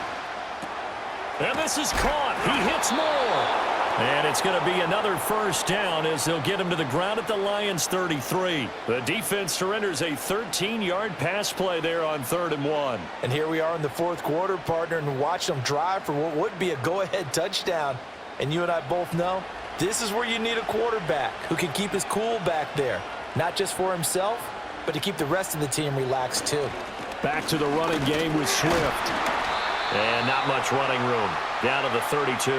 And this is caught. He hits more. And it's going to be another first down as they'll get him to the ground at the Lions' 33. The defense surrenders a 13-yard pass play there on 3rd and 1. And here we are in the fourth quarter, partner, and watch them drive for what would be a go-ahead touchdown. And you and I both know this is where you need a quarterback who can keep his cool back there, not just for himself, but to keep the rest of the team relaxed too. Back to the running game with Swift. And not much running room. Down to the 32.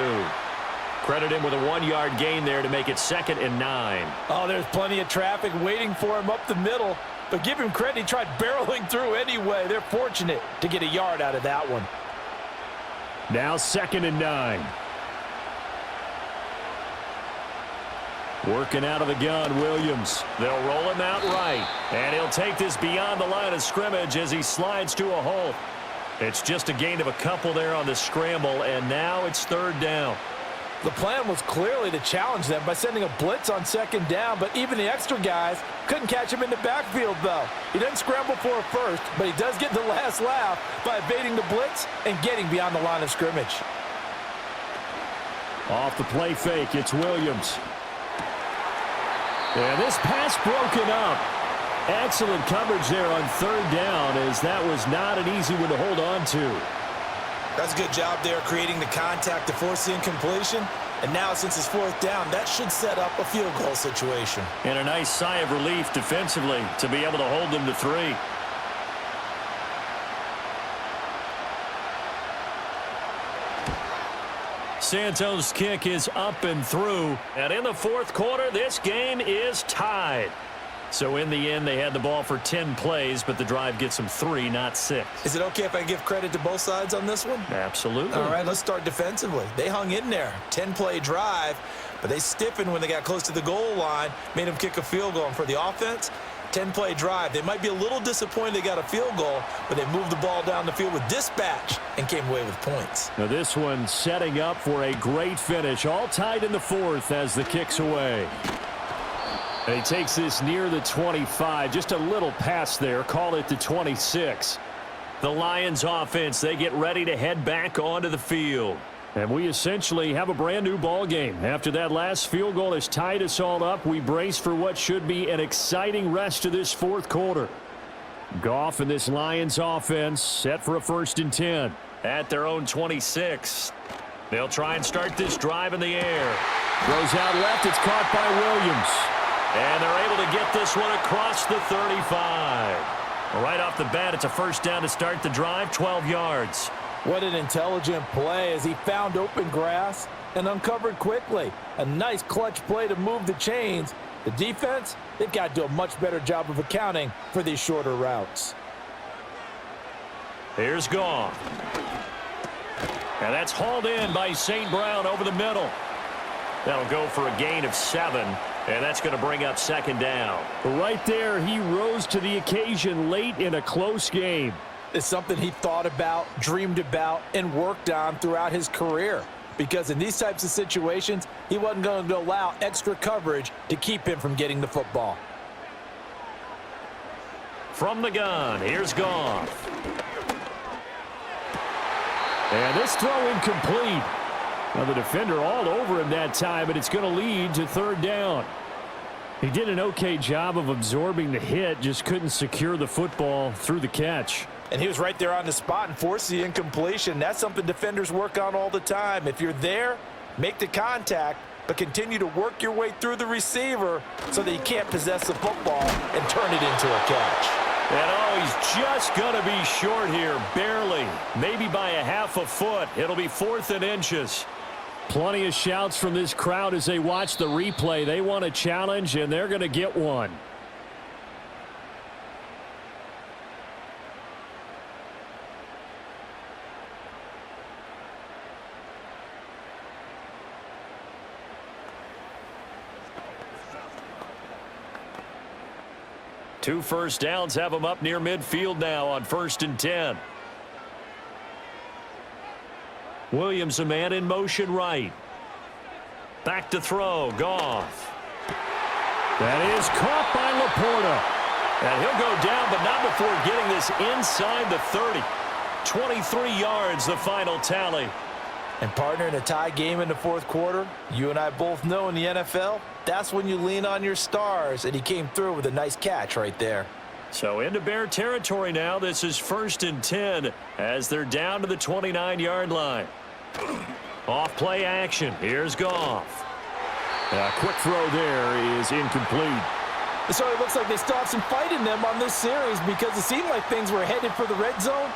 Credit him with a 1-yard gain there to make it 2nd and 9. Oh, there's plenty of traffic waiting for him up the middle. But give him credit, he tried barreling through anyway. They're fortunate to get a yard out of that one. Now 2nd and 9. Working out of the gun, Williams. They'll roll him out right. And he'll take this beyond the line of scrimmage as he slides to a halt. It's just a gain of a couple there on the scramble, and now it's third down. The plan was clearly to challenge them by sending a blitz on second down, but even the extra guys couldn't catch him in the backfield, though. He doesn't scramble for a first, but he does get the last laugh by evading the blitz and getting beyond the line of scrimmage. Off the play fake, it's Williams. And this pass broken up. Excellent coverage there on third down, as that was not an easy one to hold on to. That's a good job there creating the contact to force the incompletion. And now since it's fourth down, that should set up a field goal situation. And a nice sigh of relief defensively to be able to hold them to 3. Santos' kick is up and through. And in the fourth quarter, this game is tied. So in the end, they had the ball for 10 plays, but the drive gets them 3, not 6. Is it okay if I give credit to both sides on this one? Absolutely. All right, let's start defensively. They hung in there. 10-play drive, but they stiffened when they got close to the goal line, made them kick a field goal. And for the offense, 10-play drive. They might be a little disappointed they got a field goal, but they moved the ball down the field with dispatch and came away with points. Now this one setting up for a great finish, all tied in the fourth as the kick's away. And he takes this near the 25, just a little pass there, call it the 26. The Lions offense, they get ready to head back onto the field. And we essentially have a brand new ball game. After that last field goal has tied us all up, we brace for what should be an exciting rest of this fourth quarter. Goff and this Lions offense set for a 1st and 10. At their own 26. They'll try and start this drive in the air. Throws out left, it's caught by Williams. And they're able to get this one across the 35. Right off the bat, it's a first down to start the drive, 12 yards. What an intelligent play as he found open grass and uncovered quickly. A nice clutch play to move the chains. The defense, they've got to do a much better job of accounting for these shorter routes. Here's Goff. And that's hauled in by St. Brown over the middle. That'll go for a gain of 7. And that's going to bring up second down. Right there, he rose to the occasion late in a close game. It's something he thought about, dreamed about, and worked on throughout his career. Because in these types of situations, he wasn't going to allow extra coverage to keep him from getting the football. From the gun, here's Goff. And this throw incomplete. Now the defender all over him that time, but it's going to lead to third down. He did an okay job of absorbing the hit, just couldn't secure the football through the catch. And he was right there on the spot and forced the incompletion. That's something defenders work on all the time. If you're there, make the contact, but continue to work your way through the receiver so that you can't possess the football and turn it into a catch. And oh, he's just going to be short here, barely. Maybe by a half a foot. It'll be 4th and inches. Plenty of shouts from this crowd as they watch the replay. They want a challenge, and they're going to get one. Two first downs have them up near midfield now on 1st and 10. Williams, a man in motion right. Back to throw, Goff. That is caught by Laporta. And he'll go down, but not before getting this inside the 30. 23 yards, the final tally. And partner, in a tie game in the fourth quarter, you and I both know in the NFL, that's when you lean on your stars, and he came through with a nice catch right there. So into Bear territory now. This is 1st and 10 as they're down to the 29-yard line. Off play action. Here's Goff. A quick throw there is incomplete. So it looks like they still have some fight in them on this series because it seemed like things were headed for the red zone.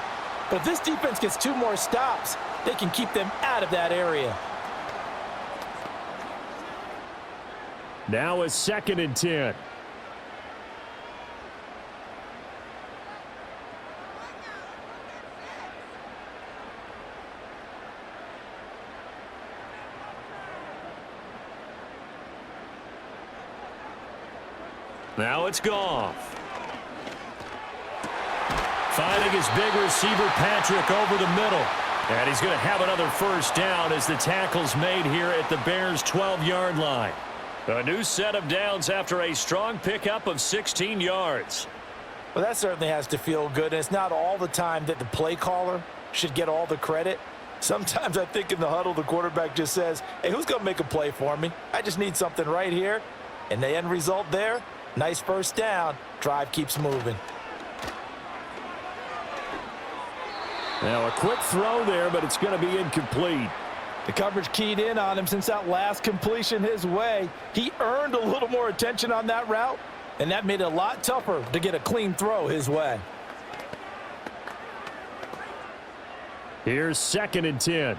But if this defense gets 2 more stops, they can keep them out of that area. Now a 2nd and 10. Now it's Goff. Finding his big receiver, Patrick, over the middle. And he's going to have another first down as the tackle's made here at the Bears' 12-yard line. A new set of downs after a strong pickup of 16 yards. Well, that certainly has to feel good. And it's not all the time that the play caller should get all the credit. Sometimes I think in the huddle, the quarterback just says, hey, who's going to make a play for me? I just need something right here. And the end result there, nice first down. Drive keeps moving. Now a quick throw there, but it's going to be incomplete. The coverage keyed in on him since that last completion his way. He earned a little more attention on that route, and that made it a lot tougher to get a clean throw his way. Here's 2nd and 10.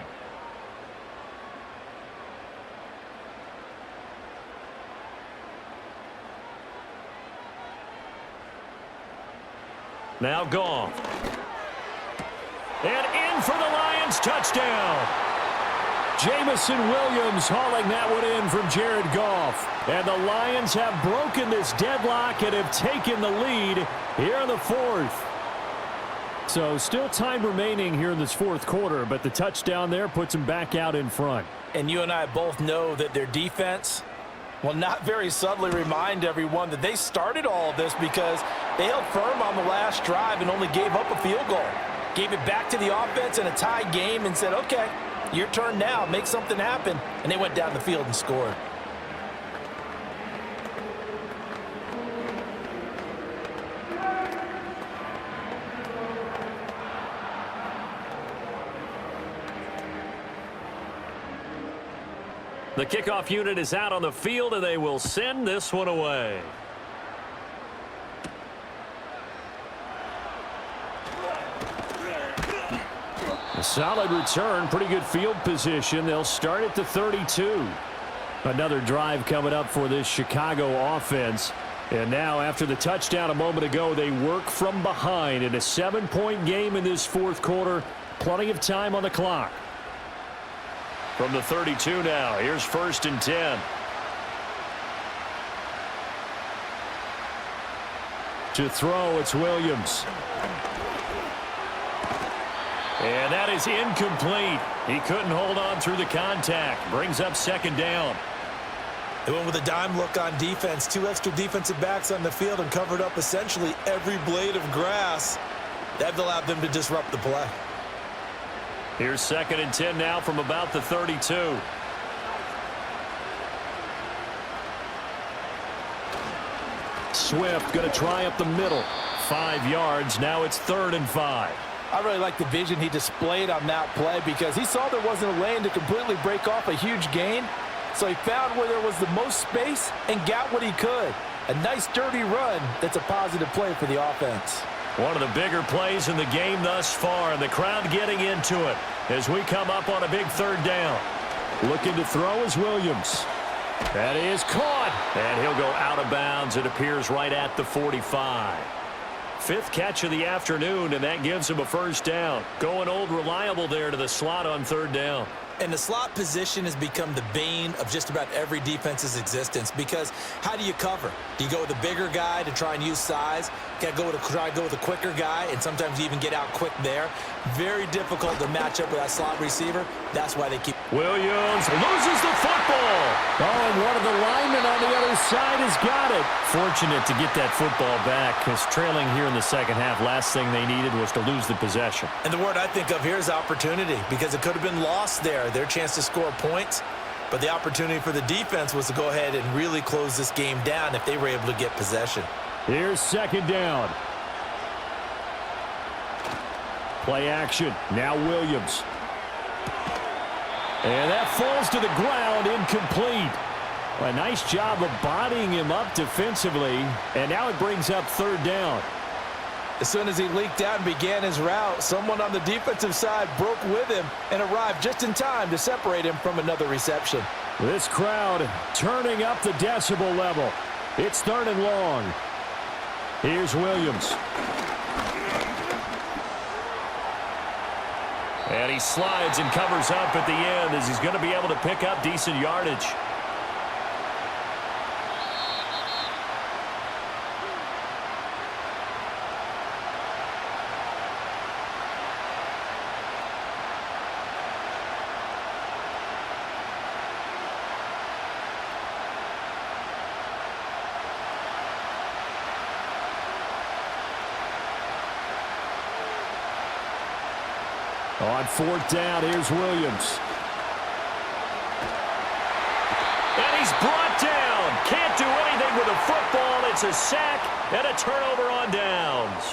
Now Goff. And in for the Lions, touchdown. Jamison Williams hauling that one in from Jared Goff. And the Lions have broken this deadlock and have taken the lead here in the 4th. So still time remaining here in this 4th quarter, but the touchdown there puts them back out in front. And you and I both know that their defense will not very subtly remind everyone that they started all of this because they held firm on the last drive and only gave up a field goal. Gave it back to the offense in a tie game and said, okay, your turn now, make something happen. And they went down the field and scored. The kickoff unit is out on the field, and they will send this one away. A solid return, pretty good field position. They'll start at the 32. Another drive coming up for this Chicago offense. And now after the touchdown a moment ago, they work from behind in a 7-point game in this 4th quarter. Plenty of time on the clock. From the 32 now, here's 1st and 10. To throw, it's Williams. And that is incomplete. He couldn't hold on through the contact. Brings up 2nd down. They went with a dime look on defense. 2 extra defensive backs on the field and covered up essentially every blade of grass. That allowed them to disrupt the play. Here's 2nd and 10 now from about the 32. Swift going to try up the middle. 5 yards. Now it's 3rd and 5. I really like the vision he displayed on that play because he saw there wasn't a lane to completely break off a huge gain. So he found where there was the most space and got what he could. A nice dirty run that's a positive play for the offense. One of the bigger plays in the game thus far, and the crowd getting into it as we come up on a big 3rd down. Looking to throw is Williams. That is caught, and he'll go out of bounds. It appears right at the 45. 5th catch of the afternoon, and that gives him a first down. Going old reliable there to the slot on 3rd down. And the slot position has become the bane of just about every defense's existence because how do you cover? Do you go with a bigger guy to try and use size? You got to try to go with a quicker guy, and sometimes you even get out quick there. Very difficult to match up with that slot receiver. That's why they keep. Williams loses the football. Oh, and one of the linemen on the other side has got it. Fortunate to get that football back because trailing here in the 2nd half, last thing they needed was to lose the possession. And the word I think of here is opportunity because it could have been lost there. Their chance to score points, but the opportunity for the defense was to go ahead and really close this game down if they were able to get possession. Here's 2nd down. Play action. Now Williams. And that falls to the ground, incomplete. A nice job of bodying him up defensively, and now it brings up 3rd down. As soon as he leaked out and began his route, someone on the defensive side broke with him and arrived just in time to separate him from another reception. This crowd turning up the decibel level. It's 3rd and long. Here's Williams. And he slides and covers up at the end as he's going to be able to pick up decent yardage. On fourth down, here's Williams. And he's brought down. Can't do anything with the football. It's a sack and a turnover on downs.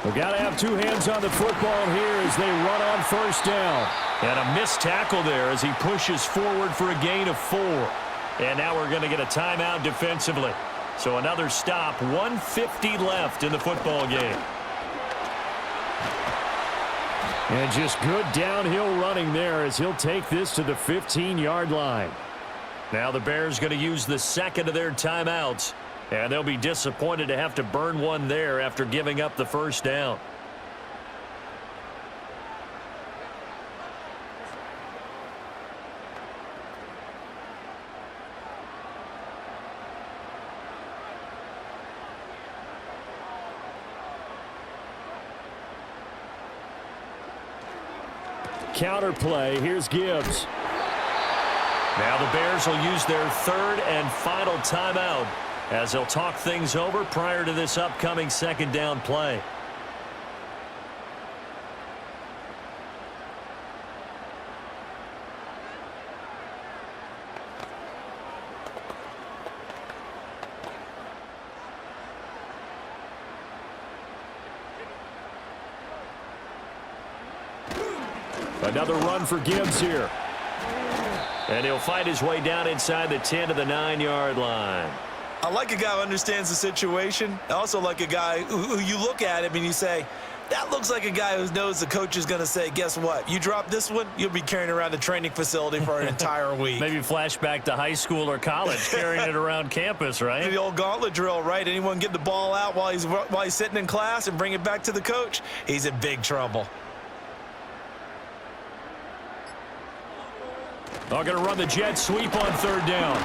We've got to have two hands on the football here as they run on first down. And a missed tackle there as he pushes forward for a gain of 4. And now we're going to get a timeout defensively. So another stop, 1:50 left in the football game. And just good downhill running there as he'll take this to the 15-yard line. Now the Bears going to use the second of their timeouts. And they'll be disappointed to have to burn one there after giving up the first down. Counter play. Here's Gibbs. Now the Bears will use their third and final timeout as they'll talk things over prior to this upcoming second down play. Another run for Gibbs here. And he'll fight his way down inside the 10 to the 9-yard line. I like a guy who understands the situation. I also like a guy who you look at him and you say, that looks like a guy who knows the coach is going to say, guess what? You drop this one, you'll be carrying around the training facility for an entire week. Maybe flashback to high school or college, carrying it around campus, right? The old gauntlet drill, right? Anyone get the ball out while he's sitting in class and bring it back to the coach, he's in big trouble. They're going to run the jet sweep on third down.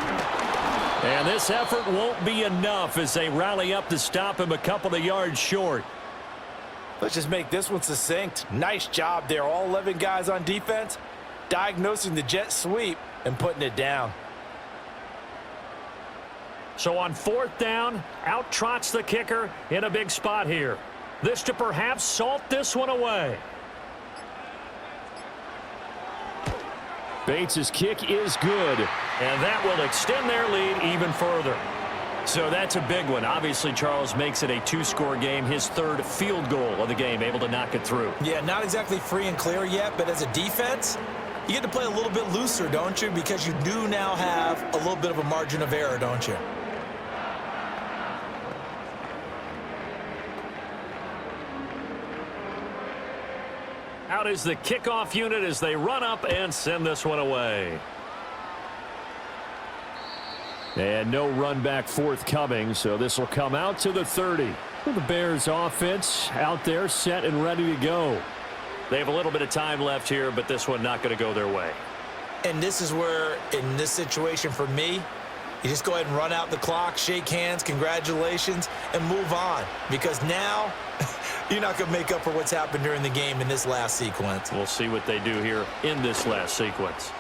And this effort won't be enough as they rally up to stop him a couple of yards short. Let's just make this one succinct. Nice job there. All 11 guys on defense, diagnosing the jet sweep and putting it down. So on fourth down, out trots the kicker in a big spot here. This to perhaps salt this one away. Bates' kick is good. And that will extend their lead even further. So that's a big one. Obviously, Charles makes it a 2-score game. His third field goal of the game, able to knock it through. Yeah, not exactly free and clear yet, but as a defense, you get to play a little bit looser, don't you? Because you do now have a little bit of a margin of error, don't you? Out is the kickoff unit as they run up and send this one away. And no run back forthcoming, so this will come out to the 30. The Bears offense out there set and ready to go. They have a little bit of time left here, but this one not going to go their way. And this is where, in this situation for me, you just go ahead and run out the clock, shake hands, congratulations, and move on. Because now you're not going to make up for what's happened during the game in this last sequence. We'll see what they do here in this last sequence.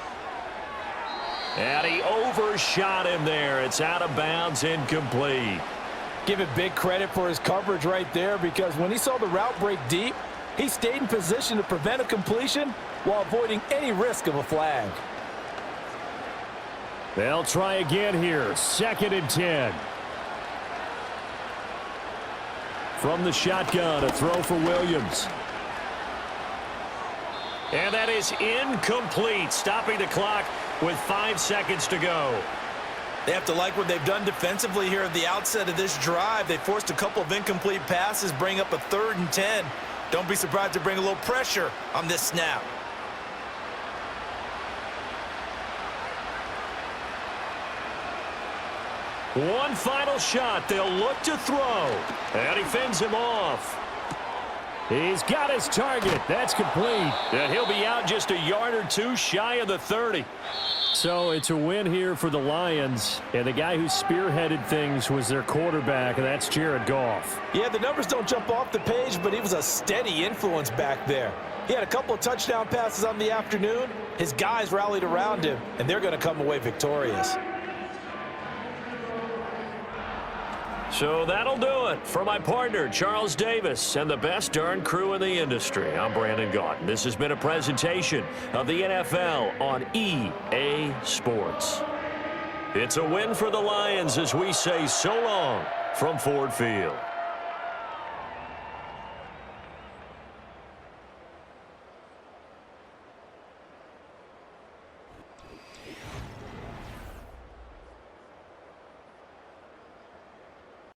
And he overshot him there. It's out of bounds, incomplete. Give it big credit for his coverage right there, because when he saw the route break deep, he stayed in position to prevent a completion while avoiding any risk of a flag. They'll try again here. 2nd and 10. From the shotgun, a throw for Williams. And that is incomplete, stopping the clock with 5 seconds to go. They have to like what they've done defensively here at the outset of this drive. They forced a couple of incomplete passes, bring up a 3rd and 10. Don't be surprised to bring a little pressure on this snap. One final shot. They'll look to throw. And he fends him off. He's got his target. That's complete. And he'll be out just a yard or two shy of the 30. So it's a win here for the Lions. And the guy who spearheaded things was their quarterback, and that's Jared Goff. Yeah, the numbers don't jump off the page, but he was a steady influence back there. He had a couple of touchdown passes on the afternoon. His guys rallied around him, and they're going to come away victorious. So that'll do it. For my partner, Charles Davis, and the best darn crew in the industry, I'm Brandon Gaudin. This has been a presentation of the NFL on EA Sports. It's a win for the Lions as we say so long from Ford Field.